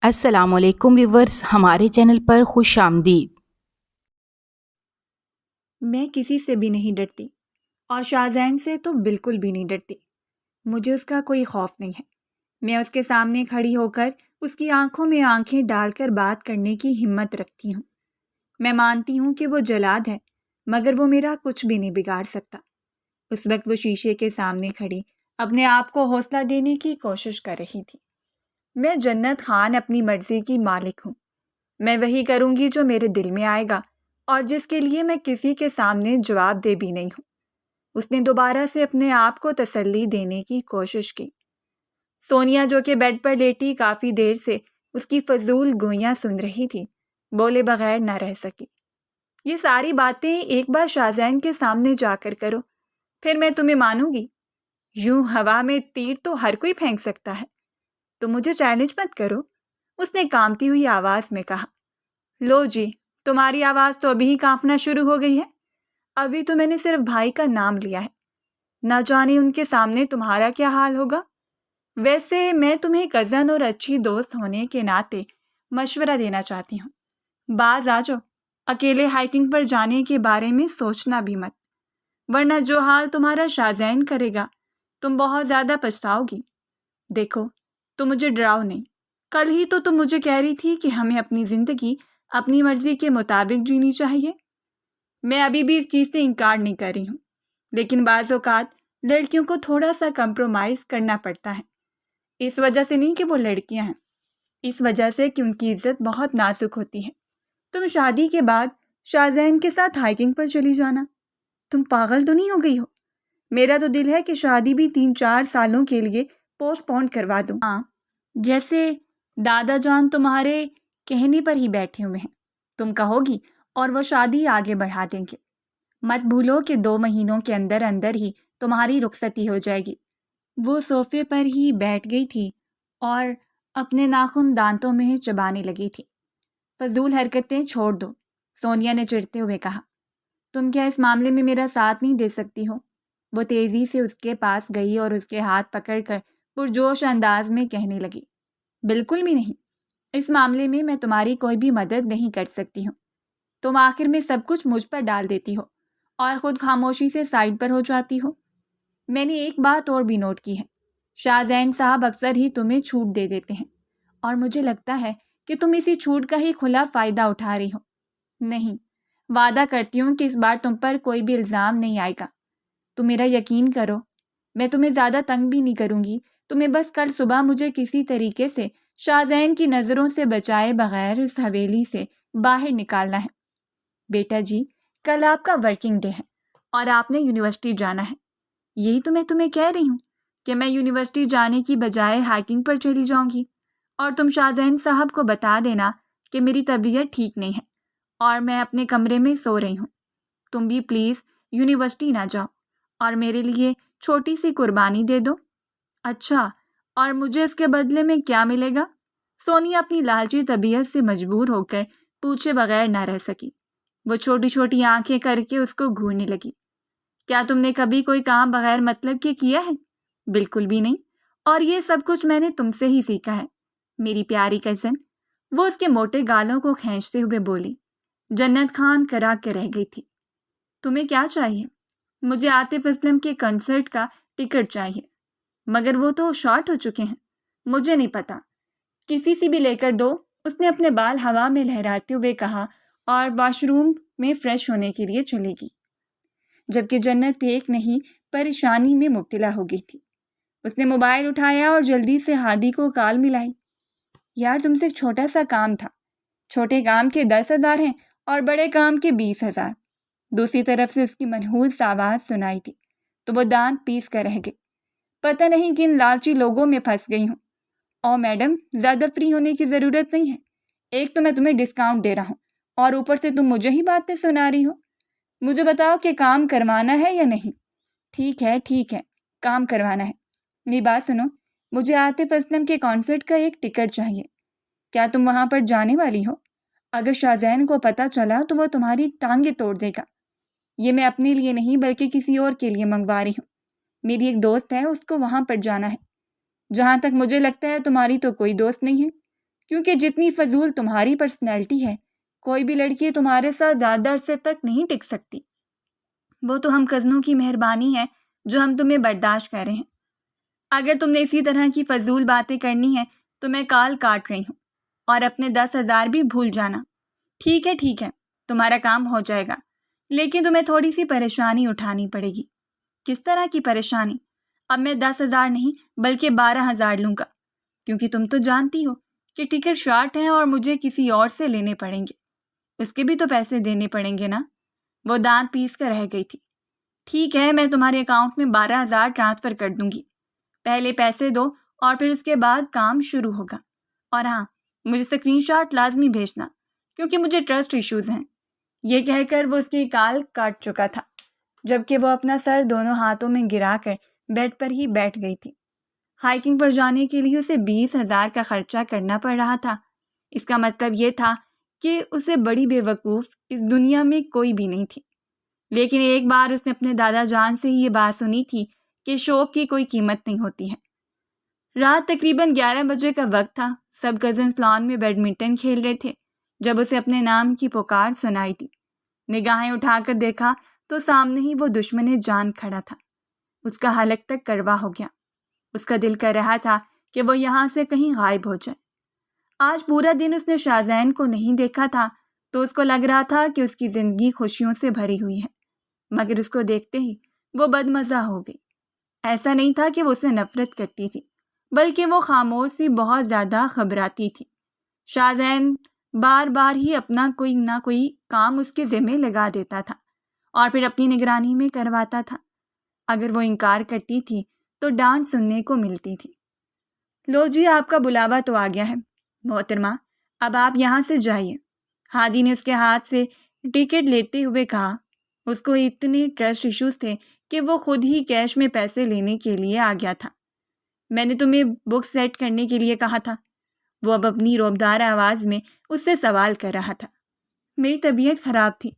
السلام علیکم ویورز، ہمارے چینل پر خوش آمدید۔ میں کسی سے بھی نہیں ڈرتی اور شاہزین سے تو بالکل بھی نہیں ڈرتی۔ مجھے اس کا کوئی خوف نہیں ہے۔ میں اس کے سامنے کھڑی ہو کر اس کی آنکھوں میں آنکھیں ڈال کر بات کرنے کی ہمت رکھتی ہوں۔ میں مانتی ہوں کہ وہ جلاد ہے، مگر وہ میرا کچھ بھی نہیں بگاڑ سکتا۔ اس وقت وہ شیشے کے سامنے کھڑی اپنے آپ کو حوصلہ دینے کی کوشش کر رہی تھی۔ میں جنت خان اپنی مرضی کی مالک ہوں۔ میں وہی کروں گی جو میرے دل میں آئے گا اور جس کے لیے میں کسی کے سامنے جواب دہ بھی نہیں ہوں۔ اس نے دوبارہ سے اپنے آپ کو تسلی دینے کی کوشش کی۔ سونیا جو کہ بیڈ پر لیٹی کافی دیر سے اس کی فضول گوئیاں سن رہی تھی، بولے بغیر نہ رہ سکی۔ یہ ساری باتیں ایک بار شاہزین کے سامنے جا کر کرو، پھر میں تمہیں مانوں گی۔ یوں ہوا میں تیر تو ہر کوئی پھینک سکتا ہے، تو مجھے چیلنج مت کرو، اس نے کانپتی ہوئی آواز میں کہا۔ لو جی، تمہاری آواز تو ابھی ہی کانپنا شروع ہو گئی ہے۔ ابھی تو میں نے صرف بھائی کا نام لیا ہے، نہ جانے ان کے سامنے تمہارا کیا حال ہوگا۔ ویسے میں تمہیں کزن اور اچھی دوست ہونے کے ناطے مشورہ دینا چاہتی ہوں۔ باز آ جاؤ، اکیلے ہائکنگ پر جانے کے بارے میں سوچنا بھی مت، ورنہ جو حال تمہارا شاہزین کرے گا تم بہت زیادہ پچھتاؤ گی۔ دیکھو، تم مجھے ڈراؤ نہیں۔ کل ہی تو تم مجھے کہہ رہی تھی کہ ہمیں اپنی زندگی اپنی مرضی کے مطابق جینی چاہیے۔ میں ابھی بھی اس چیز سے انکار نہیں کر رہی ہوں، لیکن بعض اوقات لڑکیوں کو تھوڑا سا کمپرومائز کرنا پڑتا ہے۔ اس وجہ سے نہیں کہ وہ لڑکیاں ہیں، اس وجہ سے کہ ان کی عزت بہت نازک ہوتی ہے۔ تم شادی کے بعد شاہزین کے ساتھ ہائکنگ پر چلی جانا، تم پاگل تو نہیں ہو گئی ہو؟ میرا تو دل ہے کہ شادی بھی 3-4 سالوں کے لیے پوسٹ پون کروا دوں۔ ہاں، جیسے دادا جان تمہارے کہنے پر ہی بیٹھے ہوئے ہیں، تم کہو گی اور وہ شادی آگے بڑھا دیں گے۔ مت بھولو کہ 2 مہینوں کے اندر اندر ہی تمہاری رخصتی ہو جائے گی۔ وہ صوفے پر ہی بیٹھ گئی تھی اور اپنے ناخن دانتوں میں چبانے لگی تھی۔ فضول حرکتیں چھوڑ دو، سونیا نے چڑھتے ہوئے کہا۔ تم کیا اس معاملے میں میرا ساتھ نہیں دے سکتی ہو؟ وہ تیزی سے اس کے پاس گئی اور اس کے ہاتھ پکڑ کر پرجوش انداز میں کہنے لگی۔ بالکل بھی نہیں، اس معاملے میں میں تمہاری کوئی بھی مدد نہیں کر سکتی ہوں۔ تم آخر میں سب کچھ مجھ پر ڈال دیتی ہو اور خود خاموشی سے سائڈ پر ہو جاتی ہو۔ میں نے ایک بات اور بھی نوٹ کی ہے، شاہزین صاحب اکثر ہی تمہیں چھوٹ دے دیتے ہیں، اور مجھے لگتا ہے کہ تم اسی چھوٹ کا ہی کھلا فائدہ اٹھا رہی ہو۔ نہیں، وعدہ کرتی ہوں کہ اس بار تم پر کوئی بھی الزام نہیں آئے گا۔ تم میرا یقین کرو، میں تمہیں زیادہ تنگ بھی نہیں کروں گی۔ تمہیں بس کل صبح مجھے کسی طریقے سے شاہزین کی نظروں سے بچائے بغیر اس حویلی سے باہر نکالنا ہے۔ بیٹا جی، کل آپ کا ورکنگ ڈے ہے اور آپ نے یونیورسٹی جانا ہے۔ یہی تو میں تمہیں کہہ رہی ہوں کہ میں یونیورسٹی جانے کی بجائے ہائکنگ پر چلی جاؤں گی، اور تم شاہزین صاحب کو بتا دینا کہ میری طبیعت ٹھیک نہیں ہے اور میں اپنے کمرے میں سو رہی ہوں۔ تم بھی پلیز یونیورسٹی نہ جاؤ اور میرے لیے چھوٹی سی قربانی دے دو۔ اچھا، اور مجھے اس کے بدلے میں کیا ملے گا؟ سونیا اپنی لالچی طبیعت سے مجبور ہو کر پوچھے بغیر نہ رہ سکی۔ وہ چھوٹی چھوٹی آنکھیں کر کے اس کو گھورنے لگی۔ کیا تم نے کبھی کوئی کام بغیر مطلب کے کیا ہے؟ بالکل بھی نہیں، اور یہ سب کچھ میں نے تم سے ہی سیکھا ہے، میری پیاری کزن۔ وہ اس کے موٹے گالوں کو کھینچتے ہوئے بولی۔ جنت خان کرا کے رہ گئی تھی۔ تمہیں کیا چاہیے؟ مجھے عاطف اسلم کے کنسرٹ کا ٹکٹ چاہیے، مگر وہ تو شارٹ ہو چکے ہیں۔ مجھے نہیں پتا، کسی سے بھی لے کر دو، اس نے اپنے بال ہوا میں لہراتے ہوئے کہا اور واش روم میں فریش ہونے کے لیے چلے گی، جبکہ جنت ایک نہیں پریشانی میں مبتلا ہو گئی تھی۔ اس نے موبائل اٹھایا اور جلدی سے ہادی کو کال ملائی۔ یار، تم سے ایک چھوٹا سا کام تھا۔ چھوٹے کام کے 10,000 ہیں اور بڑے کام کے 20,000۔ دوسری طرف سے اس کی منحوس آواز سنائی تھی تو وہ دانت پیس کر رہ گئی۔ پتہ نہیں کن لالچی لوگوں میں پھنس گئی ہوں۔ او میڈم، زیادہ فری ہونے کی ضرورت نہیں ہے۔ ایک تو میں تمہیں ڈسکاؤنٹ دے رہا ہوں اور اوپر سے تم مجھے ہی باتیں سنا رہی ہو۔ مجھے بتاؤ کہ کام کروانا ہے یا نہیں؟ ٹھیک ہے، کام کروانا ہے۔ میری بات سنو، مجھے عاطف اسلم کے کنسرٹ کا ایک ٹکٹ چاہیے۔ کیا تم وہاں پر جانے والی ہو؟ اگر شاہزین کو پتہ چلا تو وہ تمہاری ٹانگیں توڑ دے گا۔ یہ میں اپنے لیے نہیں بلکہ کسی اور کے لیے منگوا رہی ہوں۔ میری ایک دوست ہے، اس کو وہاں پر جانا ہے۔ جہاں تک مجھے لگتا ہے تمہاری تو کوئی دوست نہیں ہے۔ کیونکہ جتنی فضول تمہاری پرسنالٹی ہے، کوئی بھی لڑکی تمہارے ساتھ زیادہ عرصے تک نہیں ٹک سکتی۔ وہ تو ہم کزنوں کی مہربانی ہے جو ہم تمہیں برداشت کر رہے ہیں۔ اگر تم نے اسی طرح کی فضول باتیں کرنی ہیں تو میں کال کاٹ رہی ہوں، اور اپنے 10,000 بھی بھول جانا۔ ٹھیک ہے، تمہارا کام ہو جائے گا، لیکن تمہیں تھوڑی سی پریشانی اٹھانی پڑے گی۔ کس طرح کی پریشانی؟ اب میں 10,000 نہیں بلکہ 12,000 لوں گا، کیونکہ تم تو جانتی ہو کہ ٹکٹ شارٹ ہیں اور مجھے کسی اور سے لینے پڑیں گے۔ اس کے بھی تو پیسے دینے پڑیں گے نا؟ وہ دانت پیس کر رہ گئی تھی۔ ٹھیک ہے، میں تمہارے اکاؤنٹ میں 12,000 ٹرانسفر کر دوں گی۔ پہلے پیسے دو اور پھر اس کے بعد کام شروع ہوگا۔ اور ہاں، مجھے اسکرین شاٹ لازمی بھیجنا، کیونکہ مجھے ٹرسٹ ایشوز ہیں۔ یہ کہہ کر وہ اس کی کال کاٹ چکا تھا، جبکہ وہ اپنا سر دونوں ہاتھوں میں گرا کر بیڈ پر ہی بیٹھ گئی تھی۔ ہائیکنگ پر جانے کے لیے اسے 20,000 کا خرچہ کرنا پڑ رہا تھا۔ اس کا مطلب یہ تھا کہ اسے بڑی بے وقوف اس دنیا میں کوئی بھی نہیں تھی۔ لیکن ایک بار اس نے اپنے دادا جان سے ہی یہ بات سنی تھی کہ شوق کی کوئی قیمت نہیں ہوتی ہے۔ رات تقریباً 11 بجے کا وقت تھا۔ سب کزنس لان میں بیڈمنٹن کھیل رہے تھے جب اسے اپنے نام کی پکار سنائی دی۔ نگاہیں اٹھا کر دیکھا تو سامنے ہی وہ دشمن جان کھڑا تھا۔ اس کا حلق تک کروا ہو گیا۔ اس کا دل کر رہا تھا کہ وہ یہاں سے کہیں غائب ہو جائے۔ آج پورا دن اس نے شاذین کو نہیں دیکھا تھا تو اس کو لگ رہا تھا کہ اس کی زندگی خوشیوں سے بھری ہوئی ہے، مگر اس کو دیکھتے ہی وہ بدمزہ ہو گئی۔ ایسا نہیں تھا کہ وہ اسے نفرت کرتی تھی، بلکہ وہ خاموش سی بہت زیادہ خبراتی تھی۔ شاذین بار بار ہی اپنا کوئی نہ کوئی کام اس کے ذمہ لگا دیتا تھا اور پھر اپنی نگرانی میں کرواتا تھا۔ اگر وہ انکار کرتی تھی تو ڈانٹ سننے کو ملتی تھی۔ لو جی، آپ کا بلاوا تو آ گیا ہے محترمہ، اب آپ یہاں سے جائیے۔ ہادی نے اس کے ہاتھ سے ٹکٹ لیتے ہوئے کہا۔ اس کو اتنے ٹرسٹ ایشوز تھے کہ وہ خود ہی کیش میں پیسے لینے کے لیے آ گیا تھا۔ میں نے تمہیں بک سیٹ کرنے کے لیے کہا تھا، وہ اب اپنی روبدار آواز میں اس سے سوال کر رہا تھا۔ میری طبیعت خراب تھی،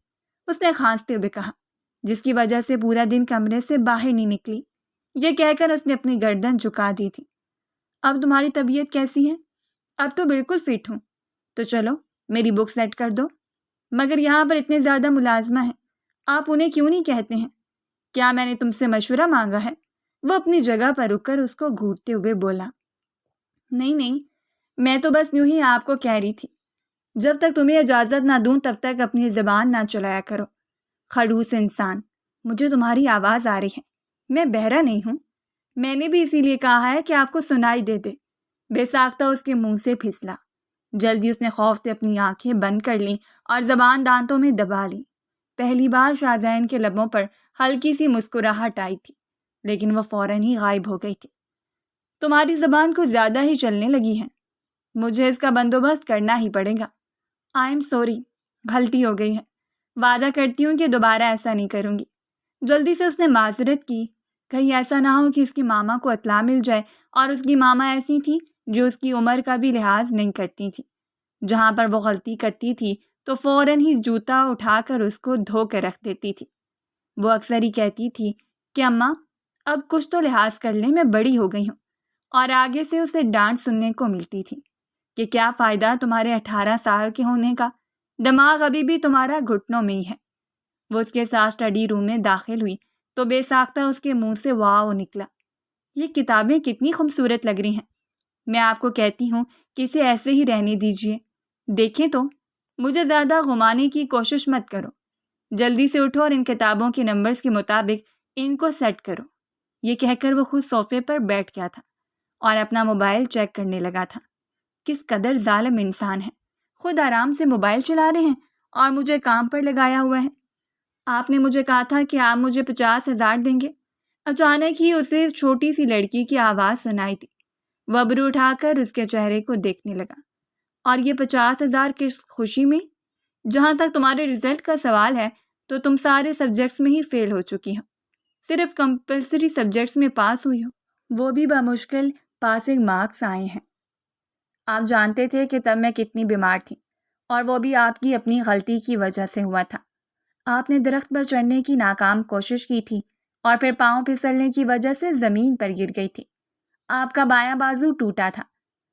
اس نے کھانستے ہوئے کہا، جس کی وجہ سے پورا دن کمرے سے باہر نہیں نکلی۔ یہ کہہ کر اس نے اپنی گردن جھکا دی تھی۔ اب تمہاری طبیعت کیسی ہے؟ اب تو بالکل فٹ ہوں۔ تو چلو میری بک سیٹ کر دو۔ مگر یہاں پر اتنے زیادہ ملازمہ ہیں، آپ انہیں کیوں نہیں کہتے ہیں؟ کیا میں نے تم سے مشورہ مانگا ہے؟ وہ اپنی جگہ پر رک کر اس کو گھورتے ہوئے بولا۔ نہیں، میں تو بس یوں ہی آپ کو کہہ رہی تھی، جب تک تمہیں اجازت نہ دوں تب تک اپنی زبان نہ چلایا کرو۔ خڑوس انسان، مجھے تمہاری آواز آ رہی ہے، میں بہرا نہیں ہوں۔ میں نے بھی اسی لیے کہا ہے کہ آپ کو سنائی دے دے۔ بے ساختہ اس کے منہ سے پھسلا۔ جلدی اس نے خوف سے اپنی آنکھیں بند کر لیں اور زبان دانتوں میں دبا لی۔ پہلی بار شاذین کے لبوں پر ہلکی سی مسکراہٹ آئی تھی، لیکن وہ فوراً ہی غائب ہو گئی تھی۔ تمہاری زبان کچھ زیادہ ہی چلنے لگی ہے، مجھے اس کا بندوبست کرنا ہی پڑے گا۔ آئی ایم سوری، غلطی ہو گئی ہے، وعدہ کرتی ہوں کہ دوبارہ ایسا نہیں کروں گی۔ جلدی سے اس نے معذرت کی، کہیں ایسا نہ ہو کہ اس کی ماما کو اطلاع مل جائے، اور اس کی ماما ایسی تھی جو اس کی عمر کا بھی لحاظ نہیں کرتی تھی۔ جہاں پر وہ غلطی کرتی تھی تو فوراً ہی جوتا اٹھا کر اس کو دھو کے رکھ دیتی تھی۔ وہ اکثر ہی کہتی تھی کہ اماں اب کچھ تو لحاظ کر لیں، میں بڑی ہو گئی ہوں، اور آگے سے اسے ڈانٹ سننے کو ملتی تھی کہ کیا فائدہ تمہارے 18 سال کے ہونے کا، دماغ ابھی بھی تمہارا گھٹنوں میں ہی ہے۔ وہ اس کے ساتھ اسٹڈی روم میں داخل ہوئی تو بے ساختہ اس کے منہ سے واو نکلا۔ یہ کتابیں کتنی خوبصورت لگ رہی ہیں، میں آپ کو کہتی ہوں کہ اسے ایسے ہی رہنے دیجیے۔ دیکھیں تو، مجھے زیادہ گھمانے کی کوشش مت کرو۔ جلدی سے اٹھو اور ان کتابوں کے نمبرز کے مطابق ان کو سیٹ کرو۔ یہ کہہ کر وہ خود صوفے پر بیٹھ گیا تھا اور اپنا موبائل چیک کرنے لگا تھا۔ کس قدر ظالم انسان ہے، خود آرام سے موبائل چلا رہے ہیں اور مجھے کام پر لگایا ہوا ہے۔ آپ نے مجھے کہا تھا کہ آپ مجھے 50,000 دیں گے۔ اچانک ہی اسے چھوٹی سی لڑکی کی آواز سنائی تھی۔ وہ ابرو اٹھا کر اس کے چہرے کو دیکھنے لگا۔ اور یہ 50,000 کی خوشی میں؟ جہاں تک تمہارے رزلٹ کا سوال ہے تو تم سارے سبجیکٹس میں ہی فیل ہو چکی ہو، صرف کمپلسری سبجیکٹس میں پاس ہوئی ہو، وہ بھی بمشکل پاسنگ مارکس آئے ہیں۔ آپ جانتے تھے کہ تب میں کتنی بیمار تھی، اور وہ بھی آپ کی اپنی غلطی کی وجہ سے ہوا تھا۔ آپ نے درخت پر چڑھنے کی ناکام کوشش کی تھی اور پھر پاؤں پھسلنے کی وجہ سے زمین پر گر گئی تھی۔ آپ کا بایاں بازو ٹوٹا تھا۔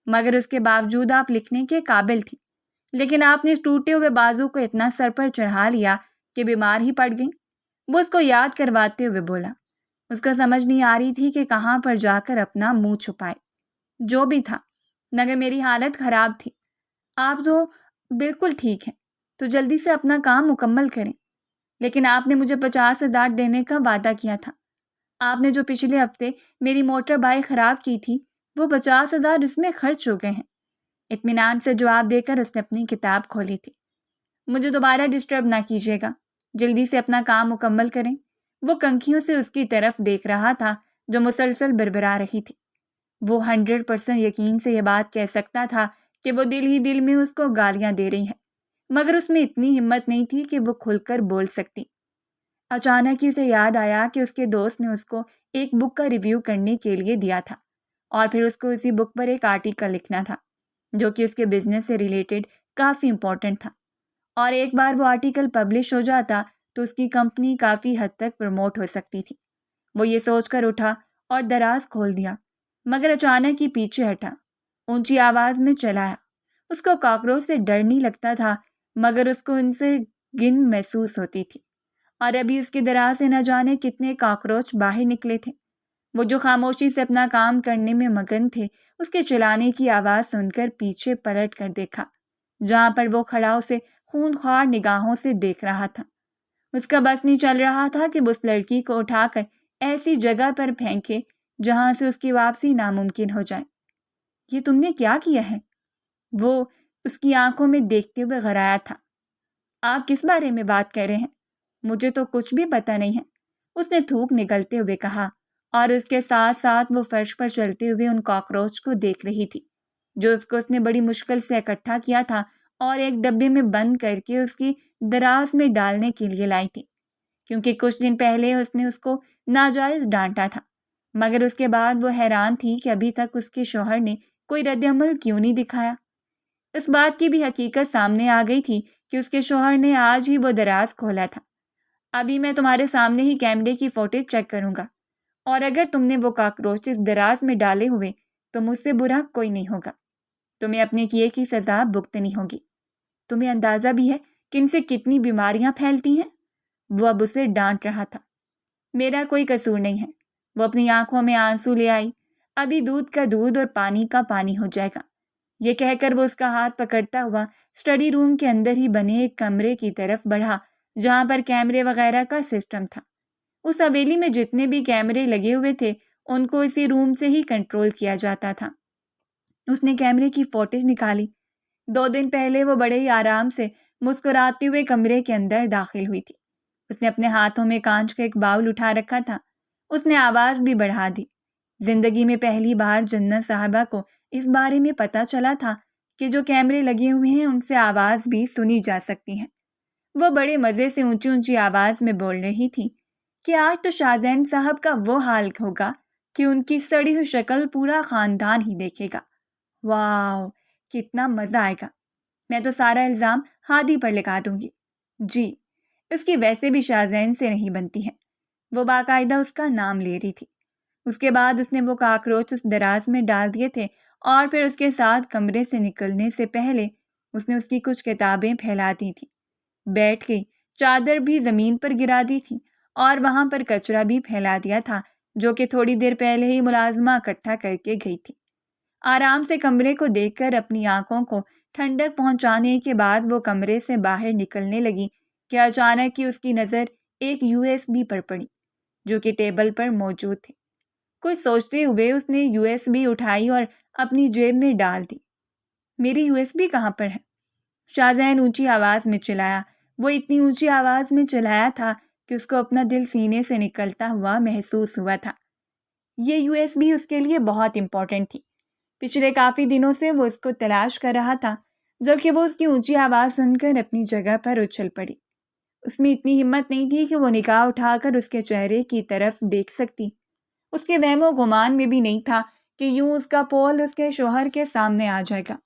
مگر اس کے باوجود آپ لکھنے کے قابل تھی، لیکن آپ نے اس ٹوٹے ہوئے بازو کو اتنا سر پر چڑھا لیا کہ بیمار ہی پڑ گئی۔ وہ اس کو یاد کرواتے ہوئے بولا۔ اس کو سمجھ نہیں آ رہی تھی کہ کہاں پر جا کر اپنا منہ چھپائے۔ جو بھی تھا، مگر میری حالت خراب تھی۔ آپ تو بالکل ٹھیک ہیں، تو جلدی سے اپنا کام مکمل کریں۔ لیکن آپ نے مجھے 50,000 دینے کا وعدہ کیا تھا۔ آپ نے جو پچھلے ہفتے میری موٹر بائیک خراب کی تھی، وہ 50,000 اس میں خرچ ہو گئے ہیں۔ اطمینان سے جواب دے کر اس نے اپنی کتاب کھولی تھی۔ مجھے دوبارہ ڈسٹرب نہ کیجیے گا، جلدی سے اپنا کام مکمل کریں۔ وہ کنکھیوں سے اس کی طرف دیکھ رہا تھا جو مسلسل بربرا رہی تھی۔ وہ 100% یقین سے یہ بات کہہ سکتا تھا کہ وہ دل ہی دل میں اس کو گالیاں دے رہی ہیں، مگر اس میں اتنی ہمت نہیں تھی کہ وہ کھل کر بول سکتی۔ اچانک ہی اسے یاد آیا کہ اس کے دوست نے اس کو ایک بک کا ریویو کرنے کے لیے دیا تھا، اور پھر اس کو اسی بک پر ایک آرٹیکل لکھنا تھا جو کہ اس کے بزنس سے ریلیٹڈ کافی امپورٹنٹ تھا، اور ایک بار وہ آرٹیکل پبلش ہو جاتا تو اس کی کمپنی کافی حد تک پروموٹ ہو سکتی تھی۔ وہ یہ سوچ کر اٹھا اور دراز کھول دیا، مگر اچانک ہی پیچھے ہٹا، اونچی آواز میں چلایا۔ اس کو کاکروچ سے ڈر نہیں لگتا تھا، مگر اس کو ان سے گن محسوس ہوتی تھی، اور ابھی اس کے دراز سے نہ جانے کتنے کاکروچ باہر نکلے تھے۔ وہ جو خاموشی سے اپنا کام کرنے میں مگن تھے، اس کے چلانے کی آواز سن کر پیچھے پلٹ کر دیکھا، جہاں پر وہ کھڑا اسے خونخوار نگاہوں سے دیکھ رہا تھا۔ اس کا بس نہیں چل رہا تھا کہ وہ اس لڑکی کو اٹھا کر ایسی جگہ پر پھینکے جہاں سے اس کی واپسی ناممکن ہو جائے۔ یہ تم نے کیا کیا ہے؟ وہ اس کی آنکھوں میں دیکھتے ہوئے غرایا تھا۔ آپ کس بارے میں بات کر رہے ہیں؟ مجھے تو کچھ بھی پتہ نہیں ہے، اس نے تھوک نگلتے ہوئے کہا، اور اس کے ساتھ ساتھ وہ فرش پر چلتے ہوئے ان کاکروچ کو دیکھ رہی تھی جو اس نے بڑی مشکل سے اکٹھا کیا تھا اور ایک ڈبے میں بند کر کے اس کی دراز میں ڈالنے کے لیے لائی تھی، کیونکہ کچھ دن پہلے اس نے اس کو ناجائز ڈانٹا تھا۔ مگر اس کے بعد وہ حیران تھی کہ ابھی تک اس کے شوہر نے کوئی رد عمل کیوں نہیں دکھایا۔ اس بات کی بھی حقیقت سامنے آ گئی تھی کہ اس کے شوہر نے آج ہی وہ دراز کھولا تھا۔ ابھی میں تمہارے سامنے ہی کیمرے کی فوٹیج چیک کروں گا، اور اگر تم نے وہ کاکروچ اس دراز میں ڈالے ہوئے تو مجھ سے برا کوئی نہیں ہوگا۔ تمہیں اپنے کیے کی سزا بھگتنی ہوگی۔ تمہیں اندازہ بھی ہے کہ ان سے کتنی بیماریاں پھیلتی ہیں؟ وہ اب اسے ڈانٹ رہا تھا۔ میرا کوئی قصور نہیں ہے۔ وہ اپنی آنکھوں میں آنسو لے آئی۔ ابھی دودھ کا دودھ اور پانی کا پانی ہو جائے گا، یہ کہہ کر وہ اس کا ہاتھ پکڑتا ہوا اسٹڈی روم کے اندر ہی بنے ایک کمرے کی طرف بڑھا جہاں پر کیمرے وغیرہ کا سسٹم تھا۔ اس حویلی میں جتنے بھی کیمرے لگے ہوئے تھے ان کو اسی روم سے ہی کنٹرول کیا جاتا تھا۔ اس نے کیمرے کی فوٹیج نکالی۔ 2 دن پہلے وہ بڑے ہی آرام سے مسکراتے ہوئے کمرے کے اندر داخل ہوئی تھی۔ اس نے اپنے ہاتھوں میں کانچ کا ایک باؤل اٹھا رکھا تھا۔ اس نے آواز بھی بڑھا دی۔ زندگی میں پہلی بار جنت صاحبہ کو اس بارے میں پتہ چلا تھا کہ جو کیمرے لگے ہوئے ہیں ان سے آواز بھی سنی جا سکتی ہے۔ وہ بڑے مزے سے اونچی اونچی آواز میں بول رہی تھی کہ آج تو شاہزین صاحب کا وہ حال ہوگا کہ ان کی سڑی ہوئی شکل پورا خاندان ہی دیکھے گا۔ واو، کتنا مزہ آئے گا! میں تو سارا الزام ہادی پر لگا دوں گی۔ جی، اس کی ویسے بھی شاہزین سے نہیں بنتی ہے۔ وہ باقاعدہ اس کا نام لے رہی تھی۔ اس کے بعد اس نے وہ کاکروچ اس دراز میں ڈال دیے تھے، اور پھر اس کے ساتھ کمرے سے نکلنے سے پہلے اس نے اس کی کچھ کتابیں پھیلا دی تھیں، بیٹھ گئی، چادر بھی زمین پر گرا دی تھی، اور وہاں پر کچرا بھی پھیلا دیا تھا جو کہ تھوڑی دیر پہلے ہی ملازمہ اکٹھا کر کے گئی تھی۔ آرام سے کمرے کو دیکھ کر اپنی آنکھوں کو ٹھنڈک پہنچانے کے بعد وہ کمرے سے باہر نکلنے لگی کہ اچانک ہی اس کی نظر ایک USB پر پڑی جو کہ ٹیبل پر موجود تھی۔ کچھ سوچتے ہوئے اس نے USB اٹھائی اور اپنی جیب میں ڈال دی۔ میری USB کہاں پر ہے؟ شاہزین اونچی آواز میں چلایا۔ وہ اتنی اونچی آواز میں چلایا تھا کہ اس کو اپنا دل سینے سے نکلتا ہوا محسوس ہوا تھا۔ یہ USB اس کے لیے بہت امپورٹنٹ تھی۔ پچھلے کافی دنوں سے وہ اس کو تلاش کر رہا تھا، جبکہ وہ اس کی اونچی آواز سن کر اپنی جگہ پر اچھل پڑی۔ اس میں اتنی ہمت نہیں تھی کہ وہ نگاہ اٹھا کر اس کے چہرے کی طرف دیکھ سکتی۔ اس کے وہم و گمان میں بھی نہیں تھا کہ یوں اس کا پول اس کے شوہر کے سامنے آ جائے گا۔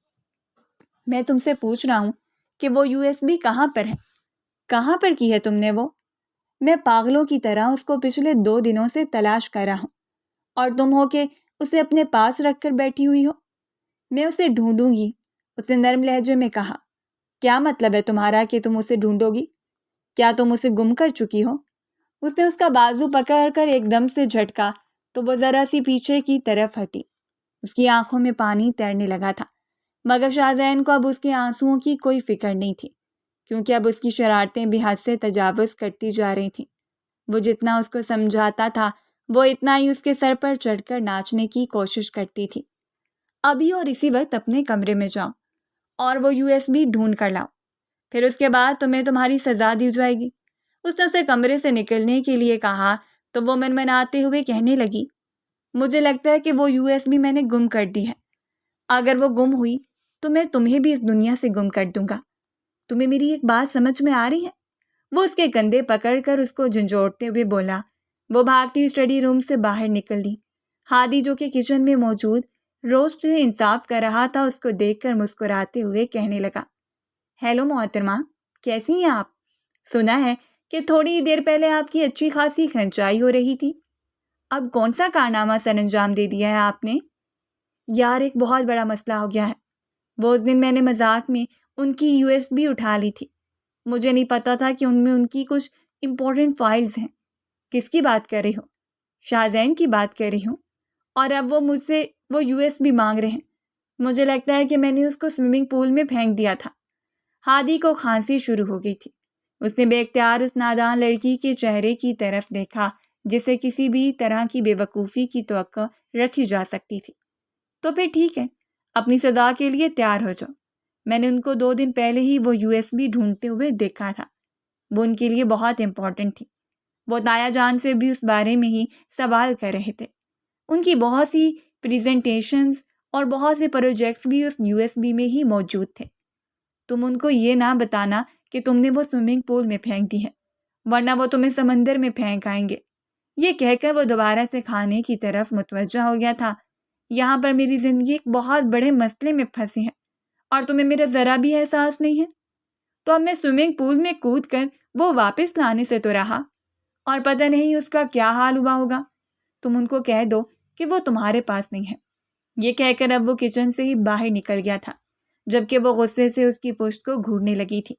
میں تم سے پوچھ رہا ہوں کہ وہ USB کہاں پر ہے؟ کہاں پر کی ہے تم نے وہ؟ میں پاگلوں کی طرح اس کو پچھلے 2 دنوں سے تلاش کر رہا ہوں، اور تم ہو کہ اسے اپنے پاس رکھ کر بیٹھی ہوئی ہو۔ میں اسے ڈھونڈوں گی، اس نے نرم لہجے میں کہا۔ کیا مطلب ہے تمہارا کہ تم اسے ڈھونڈو گی؟ کیا تم اسے گم کر چکی ہو؟ اس نے اس کا بازو پکڑ کر ایک دم سے جھٹکا تو وہ ذرا سی پیچھے کی طرف ہٹی۔ اس کی آنکھوں میں پانی تیرنے لگا تھا، مگر شاہزین کو اب اس کے آنسوؤں کی کوئی فکر نہیں تھی، کیونکہ اب اس کی شرارتیں بھی حد سے تجاوز کرتی جا رہی تھیں۔ وہ جتنا اس کو سمجھاتا تھا وہ اتنا ہی اس کے سر پر چڑھ کر ناچنے کی کوشش کرتی تھی۔ ابھی اور اسی وقت اپنے کمرے میں جاؤ اور وہ USB ڈھونڈ کر لاؤ، پھر اس کے بعد تمہیں تمہاری سزا دی جائے گی۔ اس نے اسے کمرے سے نکلنے کے لیے کہا تو وہ منمناتے ہوئے کہنے لگی، مجھے لگتا ہے کہ وہ USB میں نے گم کر دی ہے۔ اگر وہ گم ہوئی تو میں تمہیں بھی اس دنیا سے گم کر دوں گا۔ تمہیں میری ایک بات سمجھ میں آ رہی ہے؟ وہ اس کے کندھے پکڑ کر اس کو جھنجھوڑتے ہوئے بولا۔ وہ بھاگتی اسٹڈی روم سے باہر نکل لی۔ ہادی جو کہ کچن میں موجود روسٹ سے انصاف کر رہا تھا، اس کو دیکھ کر مسکراتے ہوئے کہنے لگا، ہیلو محترمہ، کیسی ہیں آپ؟ سنا ہے کہ تھوڑی دیر پہلے آپ کی اچھی خاصی کھنچائی ہو رہی تھی۔ اب کون سا کارنامہ سر انجام دے دیا ہے آپ نے؟ یار ایک بہت بڑا مسئلہ ہو گیا ہے۔ وہ اس دن میں نے مذاق میں ان کی USB اٹھا لی تھی۔ مجھے نہیں پتا تھا کہ ان میں ان کی کچھ امپورٹنٹ فائلز ہیں۔ کس کی بات کر رہی ہو؟ شاہزین کی بات کر رہی ہوں، اور اب وہ مجھ سے وہ USB مانگ رہے ہیں۔ مجھے لگتا ہے کہ میں نے اس کو سوئمنگ پول میں پھینک دیا تھا۔ ہادی کو کھانسی شروع ہو گئی تھی۔ اس نے بے اختیار اس نادان لڑکی کے چہرے کی طرف دیکھا جسے کسی بھی طرح کی بے وقوفی کی توقع رکھی جا سکتی تھی۔ تو پھر ٹھیک ہے، اپنی سزا کے لیے تیار ہو جاؤ۔ میں نے ان کو 2 دن پہلے ہی وہ USB ڈھونڈتے ہوئے دیکھا تھا۔ وہ ان کے لیے بہت امپورٹنٹ تھی۔ وہ تایا جان سے بھی اس بارے میں ہی سوال کر رہے تھے۔ ان کی بہت سی پریزنٹیشنز اور بہت سے پروجیکٹس بھی اس USB میں ہی موجود تھے۔ تم ان کو یہ نہ بتانا کہ تم نے وہ سوئمنگ پول میں پھینک دی ہے، ورنہ وہ تمہیں سمندر میں پھینک آئیں گے۔ یہ کہہ کر وہ دوبارہ سے کھانے کی طرف متوجہ ہو گیا تھا۔ یہاں پر میری زندگی ایک بہت بڑے مسئلے میں پھنسی ہے اور تمہیں میرا ذرا بھی احساس نہیں ہے۔ تو اب میں سوئمنگ پول میں کود کر وہ واپس لانے سے تو رہا، اور پتہ نہیں اس کا کیا حال ہوا ہوگا۔ تم ان کو کہہ دو کہ وہ تمہارے پاس نہیں ہے۔ یہ کہہ کر اب وہ کچن سے ہی باہر نکل گیا تھا، جبکہ وہ غصے سے اس کی پشت کو گھورنے لگی تھی۔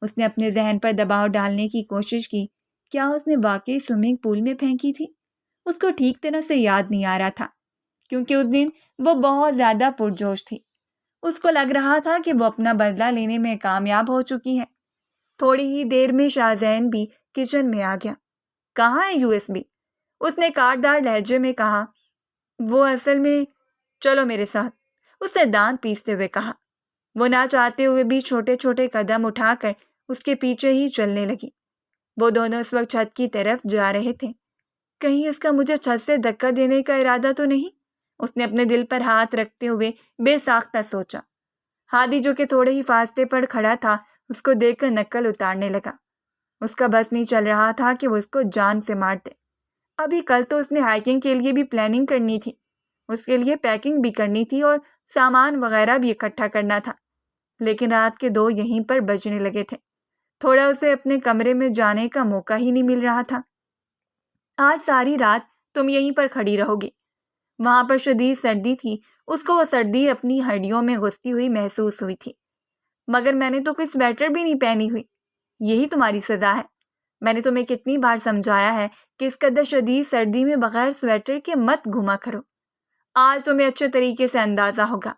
اس نے اپنے ذہن پر دباؤ ڈالنے کی کوشش کی، کیا اس نے واقعی سوئمنگ پول میں پھینکی تھی؟ اس کو ٹھیک طرح سے یاد نہیں آ رہا تھا، کیونکہ اس دن وہ بہت زیادہ پرجوش تھی۔ اس کو لگ رہا تھا کہ وہ اپنا بدلہ لینے میں کامیاب ہو چکی ہے۔ تھوڑی ہی دیر میں شاہزین بھی کچن میں آ گیا۔ کہاں ہے USB؟ اس نے کاٹدار لہجے میں کہا۔ وہ اصل میں، چلو میرے ساتھ، اس نے دانت پیستے ہوئے کہا۔ وہ نہ چاہتے ہوئے بھی چھوٹے چھوٹے قدم اٹھا کر اس کے پیچھے ہی چلنے لگی۔ وہ دونوں اس وقت چھت کی طرف جا رہے تھے۔ کہیں اس کا مجھے چھت سے دھکا دینے کا ارادہ تو نہیں؟ اس نے اپنے دل پر ہاتھ رکھتے ہوئے بے ساختہ سوچا۔ ہادی جو کہ تھوڑے ہی فاصلے پر کھڑا تھا اس کو دیکھ کر نکل اتارنے لگا۔ اس کا بس نہیں چل رہا تھا کہ وہ اس کو جان سے مار دے۔ ابھی کل تو اس نے ہائیکنگ کے لیے بھی پلاننگ کرنی تھی، اس کے لیے پیکنگ بھی کرنی تھی اور سامان وغیرہ بھی اکٹھا کرنا تھا، لیکن رات کے 2 یہیں پر بجنے لگے تھے۔ تھوڑا اسے اپنے کمرے میں جانے کا موقع ہی نہیں مل رہا تھا۔ آج ساری رات تم یہیں پر کھڑی رہو گی۔ وہاں پر شدید سردی تھی، اس کو وہ سردی اپنی ہڈیوں میں گھستی ہوئی محسوس ہوئی تھی۔ مگر میں نے تو کوئی سویٹر بھی نہیں پہنی ہوئی۔ یہی تمہاری سزا ہے۔ میں نے تمہیں کتنی بار سمجھایا ہے کہ اس قدر شدید سردی میں بغیر سویٹر کے مت گھوما کرو۔ آج تمہیں اچھے طریقے سے اندازہ ہوگا۔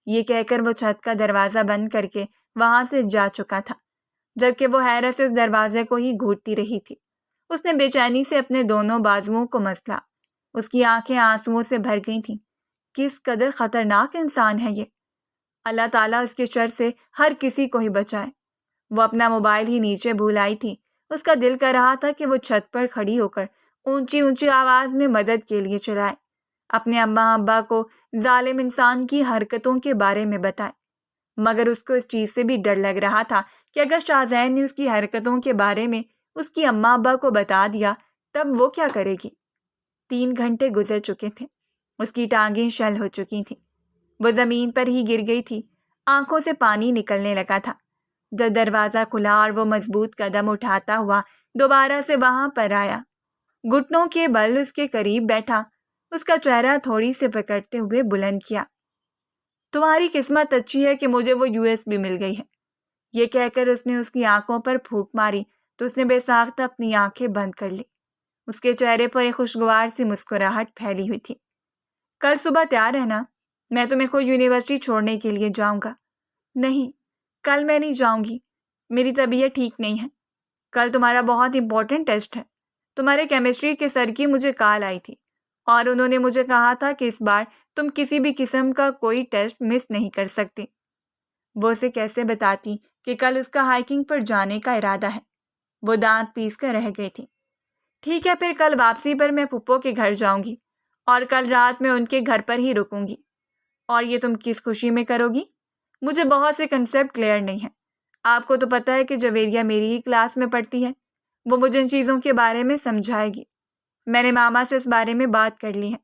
یہ کہہ کر وہ چھت کا دروازہ بند کر کے وہاں سے جا چکا تھا، جبکہ وہ حیرت سے اس دروازے کو ہی گھورتی رہی تھی۔ اس نے بے چینی سے اپنے دونوں بازوؤں کو مسلا۔ اس کی آنکھیں آنسوؤں سے بھر گئی تھیں۔ کس قدر خطرناک انسان ہے یہ! اللہ تعالیٰ اس کے شر سے ہر کسی کو ہی بچائے۔ وہ اپنا موبائل ہی نیچے بھول آئی تھی۔ اس کا دل کر رہا تھا کہ وہ چھت پر کھڑی ہو کر اونچی اونچی آواز میں مدد کے لیے چلائے، اپنے اماں ابا کو ظالم انسان کی حرکتوں کے بارے میں بتائے۔ مگر اس کو اس چیز سے بھی ڈر لگ رہا تھا کہ اگر شاہزین نے اس کی حرکتوں کے بارے میں اس کی اماں ابا کو بتا دیا تب وہ کیا کرے گی؟ 3 گھنٹے گزر چکے تھے۔ اس کی ٹانگیں شل ہو چکی تھیں۔ وہ زمین پر ہی گر گئی تھی۔ آنکھوں سے پانی نکلنے لگا تھا جب دروازہ کھلا اور وہ مضبوط قدم اٹھاتا ہوا دوبارہ سے وہاں پر آیا۔ گھٹنوں کے بل اس کے قریب بیٹھا، اس کا چہرہ تھوڑی سے پکڑتے ہوئے بلند کیا۔ تمہاری قسمت اچھی ہے کہ مجھے وہ USB مل گئی ہے۔ یہ کہہ کر اس نے اس کی آنکھوں پر پھونک ماری تو اس نے بے ساختہ اپنی آنکھیں بند کر لی۔ اس کے چہرے پر ایک خوشگوار سی مسکراہٹ پھیلی ہوئی تھی۔ کل صبح تیار رہنا، میں تمہیں خود یونیورسٹی چھوڑنے کے لیے جاؤں گا۔ نہیں، کل میں نہیں جاؤں گی، میری طبیعت ٹھیک نہیں ہے۔ کل تمہارا بہت امپورٹنٹ ٹیسٹ ہے۔ تمہارے کیمسٹری کے سر کی مجھے کال آئی تھی اور انہوں نے مجھے کہا تھا کہ اس بار تم کسی بھی قسم کا کوئی ٹیسٹ مس نہیں کر سکتی۔ وہ اسے کیسے بتاتی کہ کل اس کا ہائیکنگ پر جانے کا ارادہ ہے؟ وہ دانت پیس کر رہ گئی تھی۔ ٹھیک ہے، پھر کل واپسی پر میں پھپھو کے گھر جاؤں گی اور کل رات میں ان کے گھر پر ہی رکوں گی۔ اور یہ تم کس خوشی میں کرو گی؟ مجھے بہت سے کنسیپٹ کلیئر نہیں ہیں۔ آپ کو تو پتہ ہے کہ جویریہ میری ہی کلاس میں پڑھتی ہے، وہ مجھے ان چیزوں کے بارے میں سمجھائے گی۔ میں نے ماما سے اس بارے میں بات کر لی ہے۔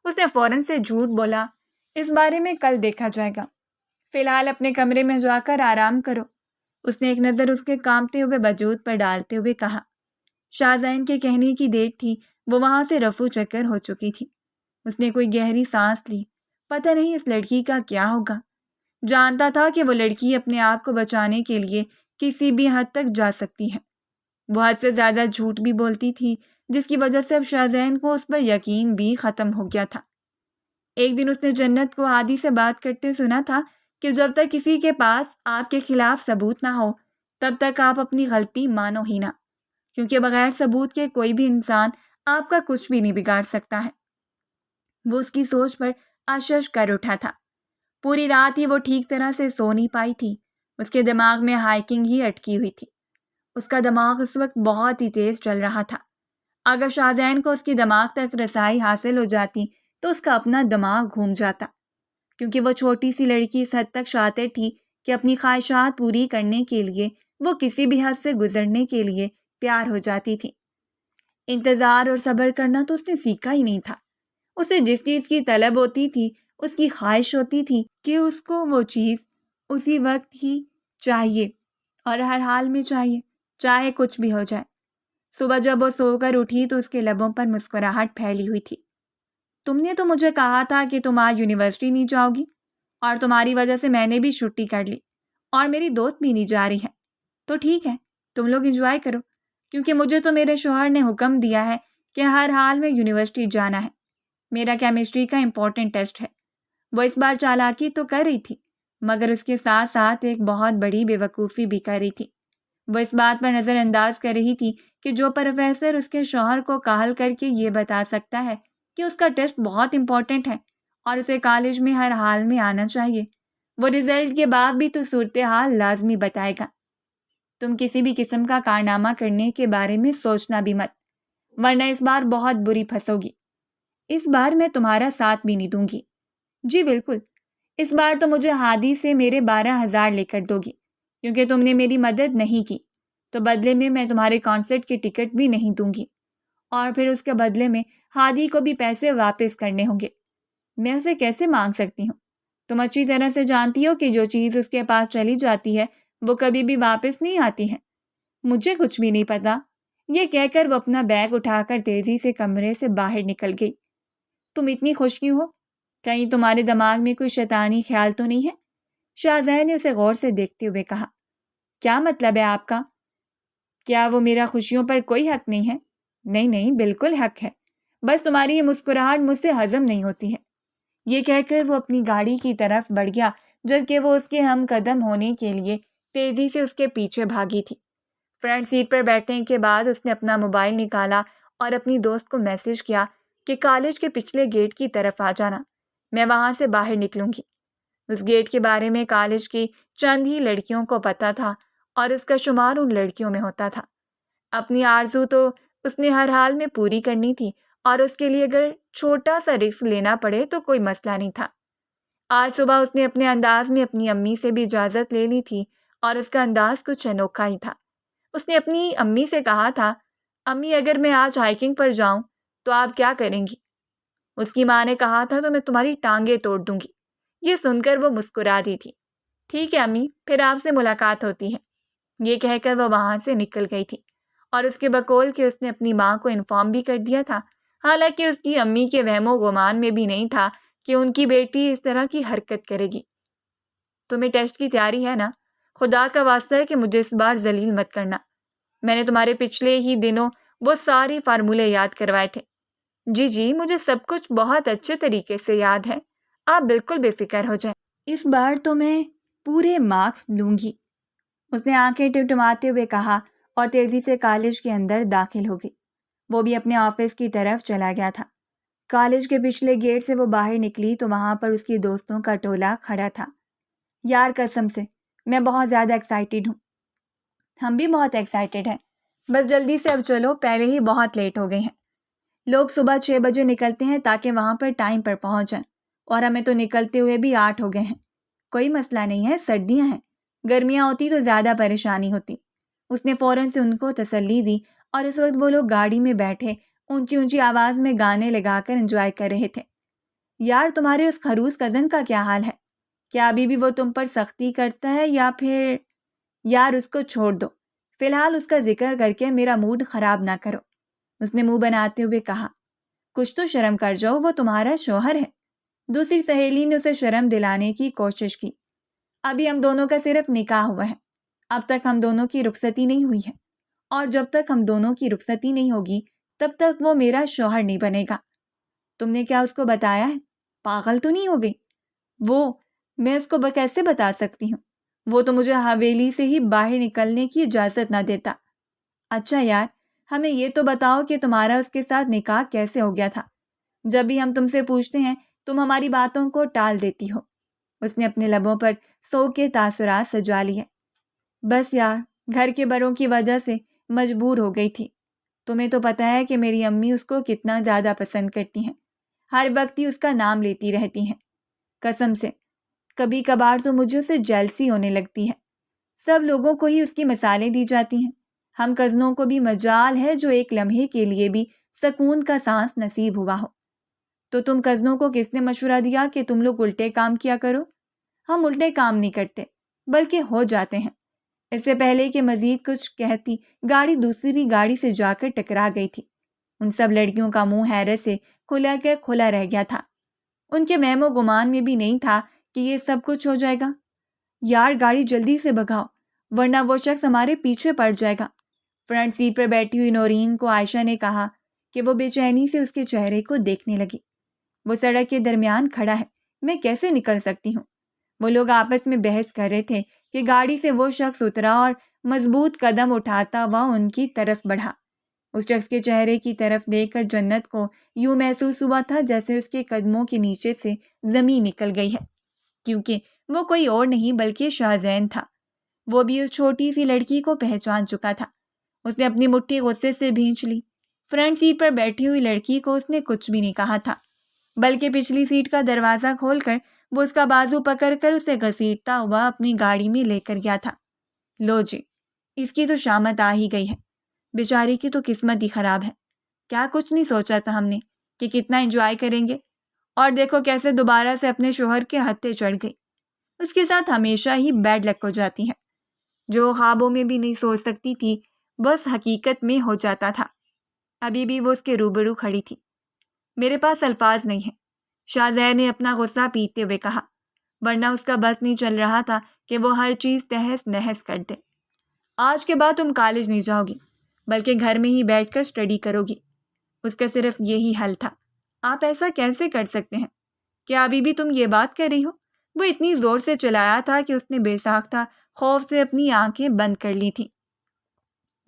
اس نے فوراً سے جھوٹ بولا، اس بارے میں کل دیکھا جائے گا، فی الحال اپنے کمرے میں جا کر آرام کرو۔ اس نے ایک نظر اس کے کانپتے ہوئے وجود پر ڈالتے ہوئے کہا۔ شاہزین کے کہنے کی دیر تھی وہ وہاں سے رفو چکر ہو چکی تھی۔ اس نے کوئی گہری سانس لی۔ پتہ نہیں اس لڑکی کا کیا ہوگا۔ جانتا تھا کہ وہ لڑکی اپنے آپ کو بچانے کے لیے کسی بھی حد تک جا سکتی ہے۔ وہ حد سے زیادہ جھوٹ بھی بولتی تھی، جس کی وجہ سے اب شاہزین کو اس پر یقین بھی ختم ہو گیا تھا۔ ایک دن اس نے جنت کو ہادی سے بات کرتے سنا تھا کہ جب تک کسی کے پاس آپ کے خلاف ثبوت نہ ہو تب تک آپ اپنی غلطی مانو ہی نہ، کیونکہ بغیر ثبوت کے کوئی بھی انسان آپ کا کچھ بھی نہیں بگاڑ سکتا ہے۔ وہ اس کی سوچ پر اشش کر اٹھا تھا۔ پوری رات ہی وہ ٹھیک طرح سے سو نہیں پائی تھی۔ اس کے دماغ میں ہائیکنگ ہی اٹکی ہوئی تھی۔ اس کا دماغ اس وقت بہت ہی تیز چل رہا تھا۔ اگر شاہزین کو اس کی دماغ تک رسائی حاصل ہو جاتی تو اس کا اپنا دماغ گھوم جاتا، کیونکہ وہ چھوٹی سی لڑکی اس حد تک شاطر تھی کہ اپنی خواہشات پوری کرنے کے لیے وہ کسی بھی حد سے گزرنے کے لیے تیار ہو جاتی تھی۔ انتظار اور صبر کرنا تو اس نے سیکھا ہی نہیں تھا۔ اسے جس چیز کی طلب ہوتی تھی، اس کی خواہش ہوتی تھی کہ اس کو وہ چیز اسی وقت ہی چاہیے اور ہر حال میں چاہیے، چاہے کچھ بھی ہو جائے۔ صبح جب وہ سو کر اٹھی تو اس کے لبوں پر مسکراہٹ پھیلی ہوئی تھی۔ تم نے تو مجھے کہا تھا کہ تم آج یونیورسٹی نہیں جاؤ گی، اور تمہاری وجہ سے میں نے بھی چھٹی کر لی اور میری دوست بھی نہیں جا رہی ہے۔ تو ٹھیک ہے، تم لوگ انجوائے کرو، کیونکہ مجھے تو میرے شوہر نے حکم دیا ہے کہ ہر حال میں یونیورسٹی جانا ہے۔ میرا کیمسٹری کا امپورٹنٹ ٹیسٹ ہے۔ وہ اس بار چالاکی تو کر رہی تھی، مگر اس کے ساتھ ساتھ ایک بہت بڑی بے وقوفی بھی کر رہی تھی۔ وہ اس بات پر نظر انداز کر رہی تھی کہ جو پروفیسر اس کے شوہر کو کاہل کر کے یہ بتا سکتا ہے کہ اس کا ٹیسٹ بہت امپورٹنٹ ہے اور اسے کالج میں ہر حال میں آنا چاہیے، وہ رزلٹ کے بعد بھی تو صورتحال لازمی بتائے گا۔ تم کسی بھی قسم کا کارنامہ کرنے کے بارے میں سوچنا بھی مت، ورنہ اس بار بہت بری پھنسو گی۔ اس بار میں تمہارا ساتھ بھی نہیں دوں گی۔ جی بالکل، اس بار تو مجھے ہادی سے میرے 12,000 لے کر دو گی، کیونکہ تم نے میری مدد نہیں کی، تو بدلے میں تمہارے کانسرٹ کی ٹکٹ بھی نہیں دوں گی، اور پھر اس کے بدلے میں ہادی کو بھی پیسے واپس کرنے ہوں گے۔ میں اسے کیسے مانگ سکتی ہوں؟ تم اچھی طرح سے جانتی ہو کہ جو چیز اس کے پاس چلی جاتی ہے وہ کبھی بھی واپس نہیں آتی ہے۔ مجھے کچھ بھی نہیں پتا۔ یہ کہہ کر وہ اپنا بیگ اٹھا کر تیزی سے کمرے سے باہر نکل گئی۔ تم اتنی خوش کیوں ہو؟ کہیں تمہارے دماغ میں کوئی شیطانی خیال تو نہیں ہے؟ شاہزین نے اسے غور سے دیکھتے ہوئے کہا۔ کیا مطلب ہے آپ کا؟ کیا وہ میرا خوشیوں پر کوئی حق نہیں ہے؟ نہیں نہیں، بالکل حق ہے، بس تمہاری یہ مسکراہٹ مجھ سے ہضم نہیں ہوتی ہے۔ یہ کہہ کر وہ اپنی گاڑی کی طرف بڑھ گیا، جبکہ وہ اس کے ہم قدم ہونے کے لیے تیزی سے اس کے پیچھے بھاگی تھی۔ فرنٹ سیٹ پر بیٹھنے کے بعد اس نے اپنا موبائل نکالا اور اپنی دوست کو میسج کیا کہ کالج کے پچھلے گیٹ کی طرف آ جانا، میں وہاں سے باہر نکلوں گی۔ اس گیٹ کے بارے میں کالج کی چند ہی لڑکیوں کو پتہ تھا اور اس کا شمار ان لڑکیوں میں ہوتا تھا۔ اپنی آرزو تو اس نے ہر حال میں پوری کرنی تھی، اور اس کے لیے اگر چھوٹا سا رسک لینا پڑے تو کوئی مسئلہ نہیں تھا۔ آج صبح اس نے اپنے انداز میں اپنی امی سے بھی اجازت لے لی تھی، اور اس کا انداز کچھ انوکھا ہی تھا۔ اس نے اپنی امی سے کہا تھا، امی اگر میں آج ہائیکنگ پر جاؤں تو آپ کیا کریں گی؟ اس کی ماں نے کہا تھا تو میں تمہاری ٹانگیں توڑ دوں گی۔ یہ سن کر وہ مسکرا دی تھی۔ ٹھیک ہے امی، پھر آپ سے ملاقات ہوتی ہے۔ یہ کہہ کر وہ وہاں سے نکل گئی تھی، اور اس کے بقول کہ اس نے اپنی ماں کو انفارم بھی کر دیا تھا، حالانکہ اس کی امی کے وہم و گمان میں بھی نہیں تھا کہ ان کی بیٹی اس طرح کی حرکت کرے گی۔ تمہیں ٹیسٹ کی تیاری ہے نا؟ خدا کا واسطہ ہے کہ مجھے اس بار ذلیل مت کرنا۔ میں نے تمہارے پچھلے ہی دنوں وہ ساری فارمولے یاد کروائے تھے۔ جی جی، مجھے سب کچھ بہت اچھے طریقے سے یاد ہے، آپ بالکل بے فکر ہو جائیں۔ اس بار تو میں پورے مارکس لوں گی، اس نے آنکھیں ٹمٹماتے ہوئے کہا اور تیزی سے کالج کے اندر داخل ہو گئی۔ وہ بھی اپنے آفس کی طرف چلا گیا تھا۔ کالج کے پچھلے گیٹ سے وہ باہر نکلی تو وہاں پر اس کی دوستوں کا ٹولہ کھڑا تھا۔ یار قسم سے میں بہت زیادہ ایکسائٹیڈ ہوں۔ ہم بھی بہت ایکسائٹیڈ ہیں، بس جلدی سے اب چلو، پہلے ہی بہت لیٹ ہو گئے ہیں۔ لوگ صبح 6 بجے نکلتے ہیں تاکہ وہاں پر ٹائم پر پہنچ جائیں، اور ہمیں تو نکلتے ہوئے بھی 8 ہو گئے ہیں۔ کوئی مسئلہ نہیں ہے، سردیاں ہیں، گرمیاں ہوتی تو زیادہ پریشانی ہوتی۔ اس نے فوراً سے ان کو تسلی دی، اور اس وقت وہ لوگ گاڑی میں بیٹھے اونچی اونچی آواز میں گانے لگا کر انجوائے کر رہے تھے۔ یار تمہارے اس خروس کزن کا کیا حال ہے؟ کیا ابھی بھی وہ تم پر سختی کرتا ہے یا پھر؟ یار اس کو چھوڑ دو، فی الحال اس کا ذکر کر کے میرا موڈ خراب نہ کرو، اس نے منہ بناتے ہوئے کہا۔ کچھ تو شرم کر جاؤ، وہ تمہارا شوہر ہے۔ دوسری سہیلی نے اسے شرم دلانے کی کوشش کی۔ ابھی ہم دونوں کا صرف نکاح ہوا ہے، اب تک ہم دونوں کی رخصتی نہیں ہوئی ہے، اور جب تک ہم دونوں کی رخصتی نہیں ہوگی تب تک وہ میرا شوہر نہیں بنے گا۔ تم نے کیا اس کو بتایا ہے؟ پاگل تو نہیں ہو گئی؟ وہ میں اس کو کیسے بتا سکتی ہوں؟ وہ تو مجھے حویلی سے ہی باہر نکلنے کی اجازت نہ دیتا۔ اچھا یار، ہمیں یہ تو بتاؤ کہ تمہارا اس کے ساتھ نکاح کیسے ہو گیا تھا؟ جب بھی ہم تم سے پوچھتے ہیں تم ہماری باتوں کو ٹال دیتی ہو۔ اس نے اپنے لبوں پر سو کے تاثرات سجا لیے۔ بس یار، گھر کے بڑوں کی وجہ سے مجبور ہو گئی تھی۔ تمہیں تو پتہ ہے کہ میری امی اس کو کتنا زیادہ پسند کرتی ہیں، ہر وقت ہی اس کا نام لیتی رہتی ہیں۔ قسم سے کبھی کبھار تو مجھے اسے جیلسی ہونے لگتی ہے۔ سب لوگوں کو ہی اس کی مثالیں دی جاتی ہیں، ہم کزنوں کو بھی مجال ہے جو ایک لمحے کے لیے بھی سکون کا سانس نصیب ہوا ہو۔ تو تم کزنوں کو کس نے مشورہ دیا کہ تم لوگ الٹے کام کیا کرو؟ ہم الٹے کام نہیں کرتے، بلکہ ہو جاتے ہیں۔ اس سے پہلے کہ مزید کچھ کہتی، گاڑی دوسری گاڑی سے جا کر ٹکرا گئی تھی۔ ان سب لڑکیوں کا منہ حیرت سے کھلا رہ گیا تھا۔ ان کے وہم و گمان میں بھی نہیں تھا کہ یہ سب کچھ ہو جائے گا۔ یار گاڑی جلدی سے بھگاؤ، ورنہ وہ شخص ہمارے پیچھے پڑ جائے گا۔ فرنٹ سیٹ پر بیٹھی ہوئی نورین کو عائشہ نے کہا کہ وہ بے چینی سے اس کے چہرے کو دیکھنے لگی۔ وہ سڑک کے درمیان کھڑا ہے، میں کیسے نکل سکتی ہوں؟ وہ لوگ آپس میں بحث کر رہے تھے کہ گاڑی سے وہ شخص اترا اور مضبوط قدم اٹھاتا ہوا ان کی طرف بڑھا۔ اس شخص کے چہرے کی طرف دیکھ کر جنت کو یوں محسوس ہوا تھا جیسے اس کے قدموں کے نیچے سے زمین نکل گئی ہے، کیونکہ وہ کوئی اور نہیں بلکہ شاہزین تھا۔ وہ بھی اس چھوٹی سی لڑکی کو پہچان چکا تھا۔ اس نے اپنی مٹھی غصے سے بھینچ لی۔ فرنٹ سیٹ پر بیٹھی ہوئی لڑکی کو اس نے کچھ بھی نہیں کہا تھا، بلکہ پچھلی سیٹ کا دروازہ کھول کر وہ اس کا بازو پکڑ کر اسے گھسیٹتا ہوا اپنی گاڑی میں لے کر گیا تھا۔ لو جی، اس کی تو شامت آ ہی گئی ہے، بیچاری کی تو قسمت ہی خراب ہے۔ کیا کچھ نہیں سوچا تھا ہم نے کہ کتنا انجوائے کریں گے، اور دیکھو کیسے دوبارہ سے اپنے شوہر کے ہتھے چڑھ گئی۔ اس کے ساتھ ہمیشہ ہی بیڈ لک ہو جاتی ہے، جو خوابوں میں بھی نہیں سوچ سکتی تھی بس حقیقت میں ہو جاتا تھا۔ ابھی بھی وہ اس کے روبرو کھڑی تھی۔ میرے پاس الفاظ نہیں ہیں، شاہزین نے اپنا غصہ پیتے ہوئے کہا، ورنہ اس کا بس نہیں چل رہا تھا کہ وہ ہر چیز تہس نہس کر دے۔ آج کے بعد تم کالج نہیں جاؤ گی، بلکہ گھر میں ہی بیٹھ کر اسٹڈی کرو گی۔ اس کا صرف یہی حل تھا۔ آپ ایسا کیسے کر سکتے ہیں؟ کیا ابھی بھی تم یہ بات کر رہی ہو؟ وہ اتنی زور سے چلایا تھا کہ اس نے بے ساختہ خوف سے اپنی آنکھیں بند کر لی تھیں۔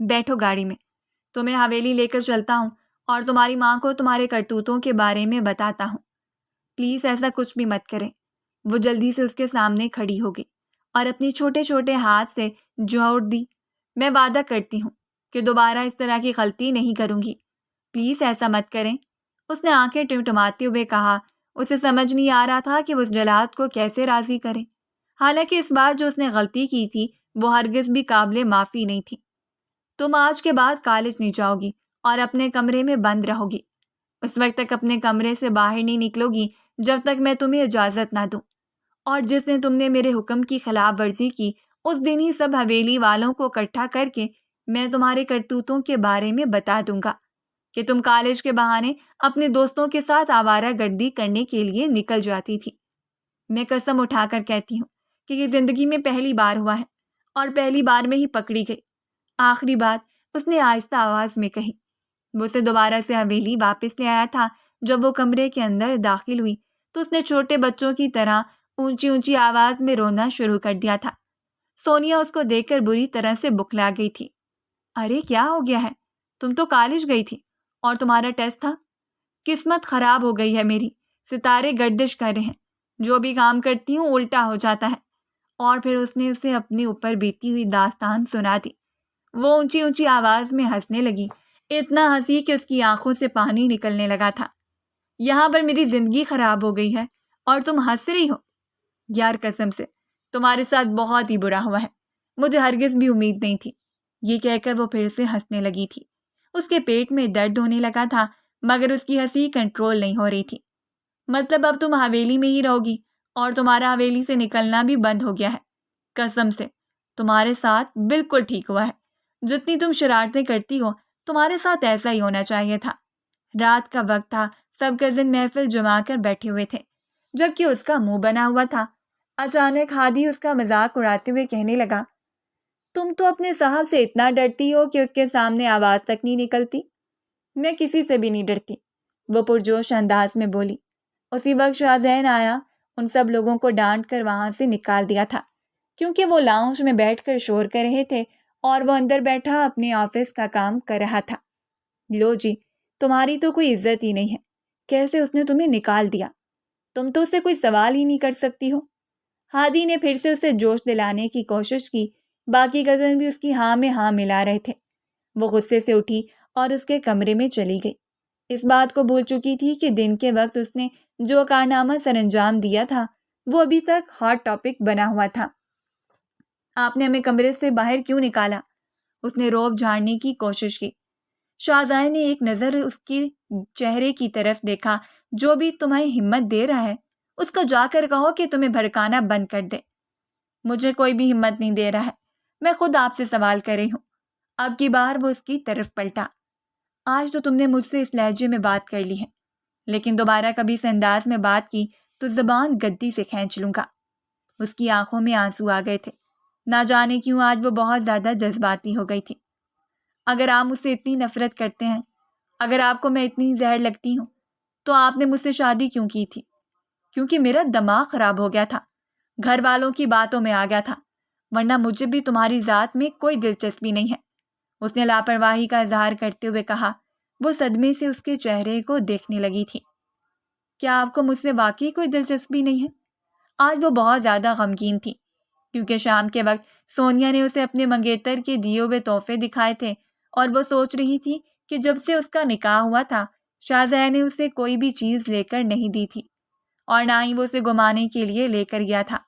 بیٹھو گاڑی میں، تمہیں حویلی لے کر چلتا ہوں اور تمہاری ماں کو تمہارے کرتوتوں کے بارے میں بتاتا ہوں۔ پلیز ایسا کچھ بھی مت کریں۔ وہ جلدی سے اس کے سامنے کھڑی ہو گئی اور اپنی چھوٹے چھوٹے ہاتھ سے جوڑ دی۔ میں وعدہ کرتی ہوں کہ دوبارہ اس طرح کی غلطی نہیں کروں گی، پلیز ایسا مت کریں، اس نے آنکھیں ٹمٹماتے ہوئے کہا۔ اسے سمجھ نہیں آ رہا تھا کہ وہ اس جلاد کو کیسے راضی کرے، حالانکہ اس بار جو اس نے غلطی کی تھی وہ ہرگز بھی قابل معافی نہیں تھی۔ تم آج کے بعد کالج نہیں جاؤ گی اور اپنے کمرے میں بند رہو گی۔ اس وقت تک اپنے کمرے سے باہر نہیں نکلو گی جب تک میں تمہیں اجازت نہ دوں، اور جس نے تم نے میرے حکم کی خلاف ورزی کی اس دن ہی سب حویلی والوں کو اکٹھا کر کے میں تمہارے کرتوتوں کے بارے میں بتا دوں گا کہ تم کالج کے بہانے اپنے دوستوں کے ساتھ آوارہ گردی کرنے کے لیے نکل جاتی تھی۔ میں قسم اٹھا کر کہتی ہوں کہ یہ زندگی میں پہلی بار ہوا ہے اور پہلی بار میں ہی پکڑی گئی۔ آخری بات اس نے آہستہ آواز میں کہی۔ وہ اسے دوبارہ سے حویلی واپس لے آیا تھا۔ جب وہ کمرے کے اندر داخل ہوئی تو اس نے چھوٹے بچوں کی طرح اونچی اونچی آواز میں رونا شروع کر دیا تھا۔ سونیا اس کو دیکھ کر بری طرح سے بکھلا گئی تھی۔ ارے کیا ہو گیا ہے؟ تم تو کالج گئی تھی اور تمہارا ٹیسٹ تھا۔ قسمت خراب ہو گئی ہے میری، ستارے گردش کر رہے ہیں، جو بھی کام کرتی ہوں الٹا ہو جاتا ہے۔ اور پھر اس نے اسے اپنے اوپر بیتی ہوئی داستان سنا دی۔ وہ اونچی اونچی آواز میں ہنسنے لگی، اتنا ہنسی کہ اس کی آنکھوں سے پانی نکلنے لگا تھا۔ یہاں پر میری زندگی خراب ہو گئی ہے اور تم ہنس رہی ہو؟ یار قسم سے تمہارے ساتھ بہت ہی برا ہوا ہے، مجھے ہرگز بھی امید نہیں تھی۔ یہ کہہ کر وہ پھر سے ہنسنے لگی تھی۔ اس کے پیٹ میں درد ہونے لگا تھا مگر اس کی ہنسی کنٹرول نہیں ہو رہی تھی۔ مطلب اب تم حویلی میں ہی رہو گی اور تمہارا حویلی سے نکلنا بھی بند ہو گیا ہے؟ قسم سے تمہارے ساتھ بالکل ٹھیک ہوا ہے، جتنی تم شرارتیں کرتی ہو تمہارے ساتھ ایسا ہی ہونا چاہیے تھا۔ رات کا وقت تھا، سب کزن محفل جما کر بیٹھے ہوئے تھے جبکہ اس کا منہ بنا ہوا تھا۔ اچانک ہادی اس کا مذاق اڑاتے ہوئے کہنے لگا، تم تو اپنے صاحب سے اتنا ڈرتی ہو کہ اس کے سامنے آواز تک نہیں نکلتی۔ میں کسی سے بھی نہیں ڈرتی، وہ پرجوش انداز میں بولی۔ اسی وقت شاہزین آیا، ان سب لوگوں کو ڈانٹ کر وہاں سے نکال دیا تھا کیونکہ وہ لاؤنج میں بیٹھ کر شور کر رہے تھے اور وہ اندر بیٹھا اپنے آفس کا کام کر رہا تھا۔ لو جی، تمہاری تو کوئی عزت ہی نہیں ہے، کیسے اس نے تمہیں نکال دیا؟ تم تو اسے کوئی سوال ہی نہیں کر سکتی ہو۔ ہادی نے پھر سے اسے جوش دلانے کی کوشش کی، باقی کزن بھی اس کی ہاں میں ہاں ملا رہے تھے۔ وہ غصے سے اٹھی اور اس کے کمرے میں چلی گئی۔ اس بات کو بھول چکی تھی کہ دن کے وقت اس نے جو کارنامہ سر انجام دیا تھا وہ ابھی تک ہاٹ ٹاپک بنا ہوا تھا۔ آپ نے ہمیں کمرے سے باہر کیوں نکالا؟ اس نے روب جھاڑنے کی کوشش کی۔ شاہزادے نے ایک نظر اس کے چہرے کی طرف دیکھا۔ جو بھی تمہیں ہمت دے رہا ہے اس کو جا کر کہو کہ تمہیں بھڑکانا بند کر دے۔ مجھے کوئی بھی ہمت نہیں دے رہا ہے، میں خود آپ سے سوال کر رہی ہوں۔ اب کی بار وہ اس کی طرف پلٹا۔ آج تو تم نے مجھ سے اس لہجے میں بات کر لی ہے، لیکن دوبارہ کبھی اس انداز میں بات کی تو زبان گدی سے کھینچ لوں گا۔ اس کی آنکھوں میں آنسو آ گئے تھے، نہ جانے کیوں آج وہ بہت زیادہ جذباتی ہو گئی تھی۔ اگر آپ مجھ سے اتنی نفرت کرتے ہیں، اگر آپ کو میں اتنی زہر لگتی ہوں تو آپ نے مجھ سے شادی کیوں کی تھی؟ کیونکہ میرا دماغ خراب ہو گیا تھا، گھر والوں کی باتوں میں آ گیا تھا، ورنہ مجھے بھی تمہاری ذات میں کوئی دلچسپی نہیں ہے۔ اس نے لاپرواہی کا اظہار کرتے ہوئے کہا۔ وہ صدمے سے اس کے چہرے کو دیکھنے لگی تھی۔ کیا آپ کو مجھ سے واقعی کوئی دلچسپی نہیں ہے؟ آج وہ بہت زیادہ غمگین تھی کیونکہ شام کے وقت سونیا نے اسے اپنے منگیتر کے دیے ہوئے تحفے دکھائے تھے اور وہ سوچ رہی تھی کہ جب سے اس کا نکاح ہوا تھا شاہزادے نے اسے کوئی بھی چیز لے کر نہیں دی تھی اور نہ ہی وہ اسے گھمانے کے لیے لے کر گیا تھا۔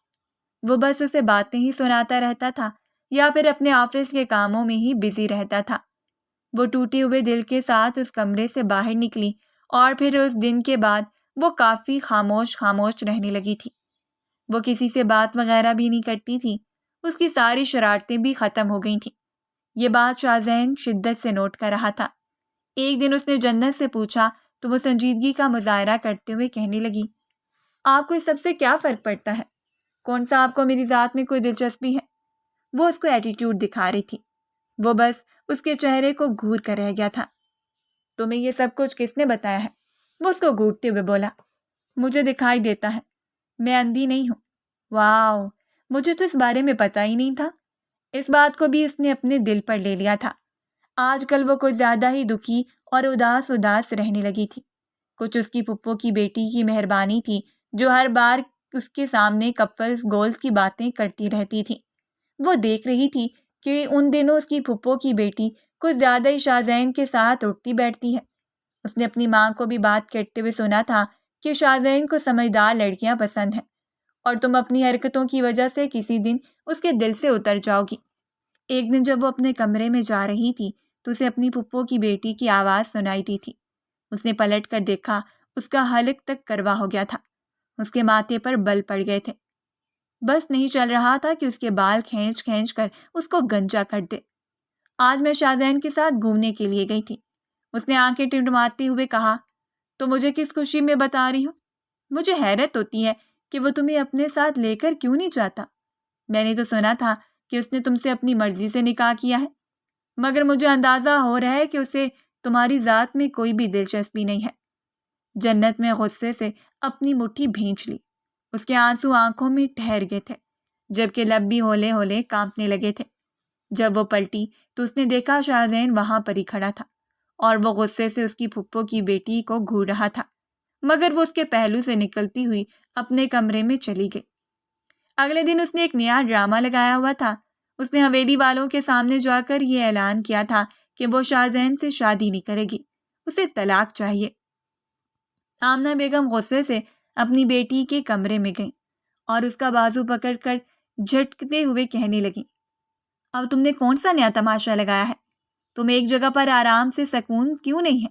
وہ بس اسے باتیں ہی سناتا رہتا تھا یا پھر اپنے آفس کے کاموں میں ہی بزی رہتا تھا۔ وہ ٹوٹے ہوئے دل کے ساتھ اس کمرے سے باہر نکلی اور پھر اس دن کے بعد وہ کافی خاموش رہنے لگی تھی۔ وہ کسی سے بات وغیرہ بھی نہیں کرتی تھی، اس کی ساری شرارتیں بھی ختم ہو گئی تھیں۔ یہ بات شاہزین شدت سے نوٹ کر رہا تھا۔ ایک دن اس نے جنت سے پوچھا تو وہ سنجیدگی کا مظاہرہ کرتے ہوئے کہنے لگی، آپ کو اس سب سے کیا فرق پڑتا ہے؟ کون سا آپ کو میری ذات میں کوئی دلچسپی ہے؟ وہ اس کو ایٹیٹیوڈ دکھا رہی تھی۔ وہ بس اس کے چہرے کو گھور کر رہ گیا تھا۔ تمہیں یہ سب کچھ کس نے بتایا ہے؟ وہ اس کو گھورتے ہوئے بولا۔ مجھے دکھائی دیتا ہے، میں اندھی نہیں ہوں۔ واو، مجھے تو اس بارے میں پتہ ہی نہیں تھا۔ اس بات کو بھی اس نے اپنے دل پر لے لیا تھا۔ آج کل وہ کچھ زیادہ ہی دکھی اور اداس رہنے لگی تھی۔ کچھ اس کی پھپھو کی بیٹی کی مہربانی تھی جو ہر بار اس کے سامنے کپلز گولز کی باتیں کرتی رہتی تھی۔ وہ دیکھ رہی تھی کہ ان دنوں اس کی پھپھو کی بیٹی کچھ زیادہ ہی شاہزین کے ساتھ اٹھتی بیٹھتی ہے۔ اس نے اپنی ماں کو بھی بات کرتے ہوئے سنا تھا کہ شاہزین کو سمجھدار لڑکیاں پسند ہیں اور تم اپنی حرکتوں کی وجہ سے کسی دن اس کے دل سے اتر جاؤ گی۔ ایک دن جب وہ اپنے کمرے میں جا رہی تھی تو اسے اپنی پھپھو کی بیٹی کی آواز سنائی دی تھی۔ اس نے پلٹ کر دیکھا، اس کا حلق تک کروا ہو گیا تھا، اس کے ماتھے پر بل پڑ گئے تھے۔ بس نہیں چل رہا تھا کہ اس کے بال کھینچ کر اس کو گنجا کر دے۔ آج میں شاہزین کے ساتھ گھومنے کے لیے گئی تھی، اس نے آنکھیں ٹمٹماتے ہوئے کہا۔ تو مجھے کس خوشی میں بتا رہی ہو؟ مجھے حیرت ہوتی ہے کہ وہ تمہیں اپنے ساتھ لے کر کیوں نہیں جاتا۔ میں نے تو سنا تھا کہ اس نے تم سے اپنی مرضی سے نکاح کیا ہے، مگر مجھے اندازہ ہو رہا ہے کہ اسے تمہاری ذات میں کوئی بھی دلچسپی نہیں ہے۔ جنت میں غصے سے اپنی مٹھی بھینچ لی۔ اس کے آنسو آنکھوں میں ٹھہر گئے تھے، جبکہ لب بھی ہولے ہولے کانپنے لگے تھے۔ جب وہ پلٹی تو اس نے دیکھا شاہزین وہاں پر ہی کھڑا تھا، اور وہ غصے سے اس کی پھپھو کی بیٹی کو گھور رہا تھا، مگر وہ اس کے پہلو سے نکلتی ہوئی اپنے کمرے میں چلی گئی۔ اگلے دن اس نے ایک نیا ڈرامہ لگایا ہوا تھا۔ اس نے حویلی والوں کے سامنے جا کر یہ اعلان کیا تھا کہ وہ شاہزین سے شادی نہیں کرے گی، اسے طلاق چاہیے۔ آمنہ بیگم غصے سے اپنی بیٹی کے کمرے میں گئیں اور اس کا بازو پکڑ کر جھٹکتے ہوئے کہنے لگیں، اب تم نے کون سا نیا تماشا لگایا ہے؟ تم ایک جگہ پر آرام سے سکون کیوں نہیں ہے؟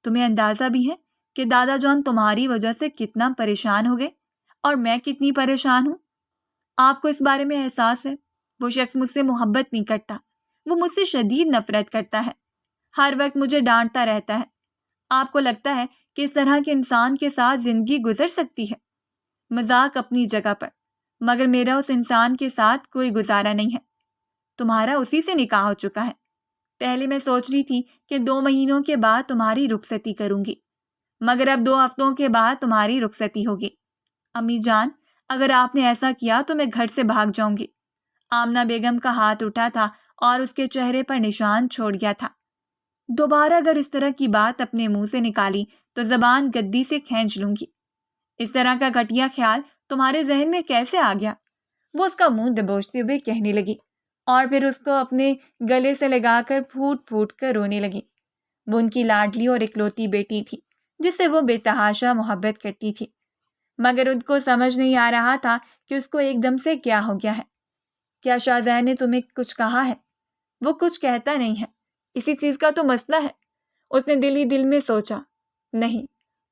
تمہیں اندازہ بھی ہے کہ دادا جان تمہاری وجہ سے کتنا پریشان ہو گئے اور میں کتنی پریشان ہوں؟ آپ کو اس بارے میں احساس ہے؟ وہ شخص مجھ سے محبت نہیں کرتا، وہ مجھ سے شدید نفرت کرتا ہے، ہر وقت مجھے ڈانٹتا رہتا ہے۔ آپ کو لگتا ہے کہ اس طرح کے انسان کے ساتھ زندگی گزر سکتی ہے؟ مذاق اپنی جگہ پر، مگر میرا اس انسان کے ساتھ کوئی گزارا نہیں ہے۔ تمہارا اسی سے نکاح ہو چکا ہے۔ پہلے میں سوچ رہی تھی کہ 2 مہینوں کے بعد تمہاری رخصتی کروں گی، مگر اب 2 ہفتوں کے بعد تمہاری رخصتی ہوگی۔ امی جان، اگر آپ نے ایسا کیا تو میں گھر سے بھاگ جاؤں گی۔ آمنہ بیگم کا ہاتھ اٹھا تھا اور اس کے چہرے پر نشان چھوڑ گیا تھا۔ دوبارہ اگر اس طرح کی بات اپنے منہ سے نکالی تو زبان گدی سے کھینچ لوں گی۔ اس طرح کا گھٹیا خیال تمہارے ذہن میں کیسے آ گیا؟ وہ اس کا منہ دبوچتے ہوئے کہنے لگی، اور پھر اس کو اپنے گلے سے لگا کر پھوٹ پھوٹ کر رونے لگی۔ وہ ان کی لاڈلی اور اکلوتی بیٹی تھی جس سے وہ بے تحاشا محبت کرتی تھی، مگر ان کو سمجھ نہیں آ رہا تھا کہ اس کو ایک دم سے کیا ہو گیا ہے۔ کیا شاہزین نے تمہیں کچھ کہا ہے؟ وہ کچھ کہتا نہیں ہے، اسی چیز کا تو مسئلہ ہے۔ اس نے دل ہی دل میں سوچا۔ نہیں،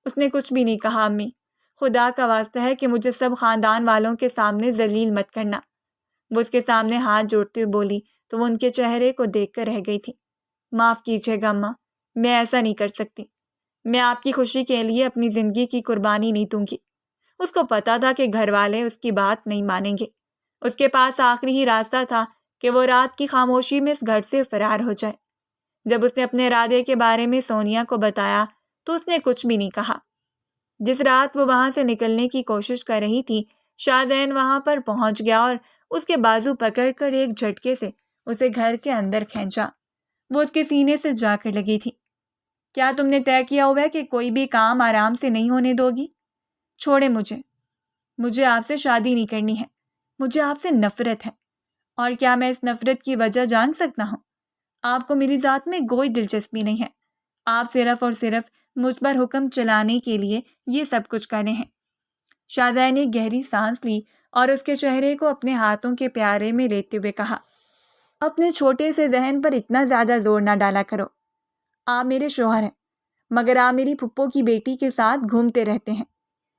اس نے کچھ بھی نہیں کہا امی، خدا کا واسطہ ہے کہ مجھے سب خاندان والوں کے سامنے ذلیل مت کرنا۔ وہ اس کے سامنے ہاتھ جوڑتے ہوئے بولی تو وہ ان کے چہرے کو دیکھ کر رہ گئی تھی۔ معاف کیجیے گا اماں، میں ایسا نہیں کر سکتی۔ میں آپ کی خوشی کے لیے اپنی زندگی کی قربانی نہیں دوں گی۔ اس کو پتا تھا کہ گھر والے اس کی بات نہیں مانیں گے۔ اس کے پاس آخری ہی راستہ تھا کہ وہ رات کی خاموشی میں اس گھر سے فرار ہو جائے۔ جب اس نے اپنے ارادے کے بارے میں سونیا کو بتایا تو اس نے کچھ بھی نہیں کہا۔ جس رات وہ وہاں سے نکلنے کی کوشش کر رہی تھی، شاہزین وہاں پر پہنچ گیا اور اس کے بازو پکڑ کر ایک جھٹکے سے اسے گھر کے اندر کھینچا۔ وہ اس کے سینے سے جا کر لگی تھی۔ کیا تم نے طے کیا ہوا ہے کہ کوئی بھی کام آرام سے نہیں ہونے دو گی؟ چھوڑے مجھے آپ سے شادی نہیں کرنی ہے، مجھے آپ سے نفرت ہے۔ اور کیا میں اس نفرت کی وجہ جان سکتا ہوں؟ آپ کو میری ذات میں کوئی دلچسپی نہیں ہے، آپ صرف اور صرف مجھ پر حکم چلانے کے لیے یہ سب کچھ کرے ہیں۔ شاہزادے نے گہری سانس لی اور اس کے چہرے کو اپنے ہاتھوں کے پیارے میں لیتے ہوئے کہا، اپنے چھوٹے سے ذہن پر اتنا زیادہ زور نہ ڈالا کرو۔ آپ میرے شوہر ہیں، مگر آپ میری پھپھو کی بیٹی کے ساتھ گھومتے رہتے ہیں،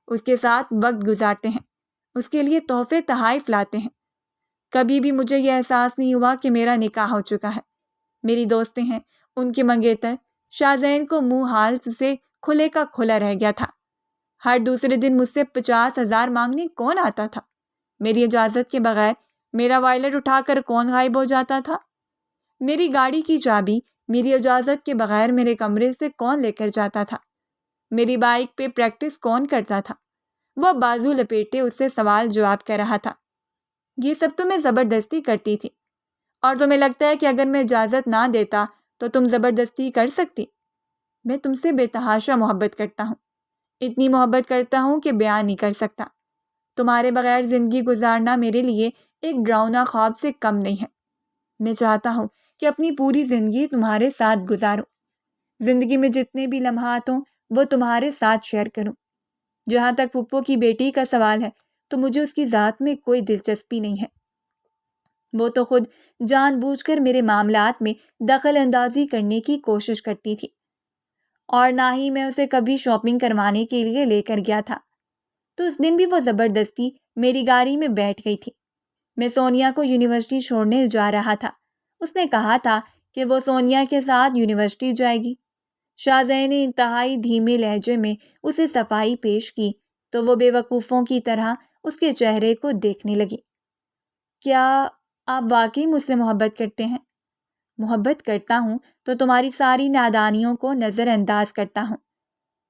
اس کے ساتھ وقت گزارتے ہیں، اس کے لیے تحفے تحائف لاتے ہیں۔ کبھی بھی مجھے یہ احساس نہیں ہوا کہ میرا نکاح ہو چکا ہے۔ میری دوستیں ہیں، ان کے منگیتر۔ شاہزین کو منہ حال سے کھلے کا کھلا رہ گیا تھا۔ ہر دوسرے دن مجھ سے 50,000 مانگنے کون آتا تھا؟ میری اجازت کے بغیر میرا وائلٹ اٹھا کر کون غائب ہو جاتا تھا؟ میری گاڑی کی چابی میری اجازت کے بغیر میرے کمرے سے کون لے کر جاتا تھا؟ میری بائک پہ پریکٹس کون کرتا تھا؟ وہ بازو لپیٹے اس سے سوال جواب کر رہا تھا۔ یہ سب تو میں زبردستی کرتی تھی، اور تمہیں لگتا ہے کہ اگر میں اجازت نہ دیتا تو تم زبردستی کر سکتی؟ میں تم سے بے تحاشا محبت کرتا ہوں، اتنی محبت کرتا ہوں کہ بیان نہیں کر سکتا۔ تمہارے بغیر زندگی گزارنا میرے لیے ایک ڈراؤنا خواب سے کم نہیں ہے۔ میں چاہتا ہوں کہ اپنی پوری زندگی تمہارے ساتھ گزاروں، زندگی میں جتنے بھی لمحات ہوں وہ تمہارے ساتھ شیئر کروں۔ جہاں تک پھپھو کی بیٹی کا سوال ہے تو مجھے اس کی ذات میں کوئی دلچسپی نہیں ہے۔ وہ تو خود جان بوجھ کر میرے معاملات میں دخل اندازی کرنے کی کوشش کرتی تھی، اور نہ ہی میں اسے کبھی شاپنگ کروانے کے لیے لے کر گیا تھا۔ تو اس دن بھی وہ زبردستی میری گاڑی میں بیٹھ گئی تھی۔ میں سونیا کو یونیورسٹی چھوڑنے جا رہا تھا۔ اس نے کہا تھا کہ وہ سونیا کے ساتھ یونیورسٹی جائے گی۔ شاہزادے نے انتہائی دھیمے لہجے میں اسے صفائی پیش کی تو وہ بے وقوفوں کی طرح اس کے چہرے کو دیکھنے لگی۔ کیا آپ واقعی مجھ سے محبت کرتے ہیں؟ محبت کرتا ہوں تو تمہاری ساری نادانیوں کو نظر انداز کرتا ہوں۔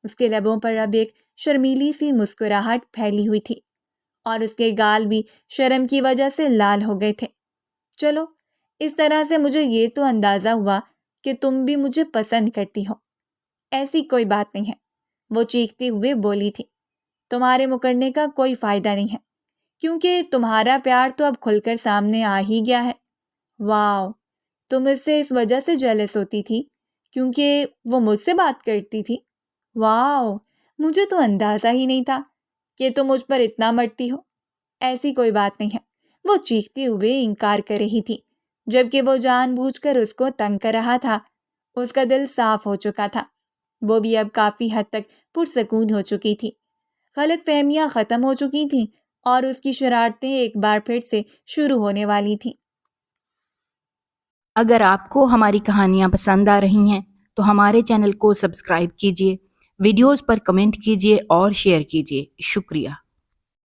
اس کے لبوں پر اب ایک شرمیلی سی مسکراہٹ پھیلی ہوئی تھی اور اس کے گال بھی شرم کی وجہ سے لال ہو گئے تھے۔ چلو، اس طرح سے مجھے یہ تو اندازہ ہوا کہ تم بھی مجھے پسند کرتی ہو۔ ایسی کوئی بات نہیں ہے، وہ چیختے ہوئے بولی تھی۔ تمہارے مکرنے کا کوئی فائدہ نہیں ہے، کیونکہ تمہارا پیار تو اب کھل کر سامنے آ ہی گیا ہے۔ واو، تم اس سے اس وجہ سے جیلس ہوتی تھی کیونکہ وہ مجھ سے بات کرتی تھی؟ واو، مجھے تو اندازہ ہی نہیں تھا کہ تم مجھ پر اتنا مرتی ہو۔ ایسی کوئی بات نہیں ہے، وہ چیختے ہوئے انکار کر رہی تھی، جبکہ وہ جان بوجھ کر اس کو تنگ کر رہا تھا۔ اس کا دل صاف ہو چکا تھا، وہ بھی اب کافی حد تک پرسکون ہو چکی تھی۔ غلط فہمیاں ختم ہو چکی تھیں اور اس کی شرارتیں ایک بار پھر سے شروع ہونے والی تھیں۔ اگر آپ کو ہماری کہانیاں پسند آ رہی ہیں تو ہمارے چینل کو سبسکرائب کیجیے، ویڈیوز پر کمنٹ کیجیے اور شیئر کیجیے۔ شکریہ۔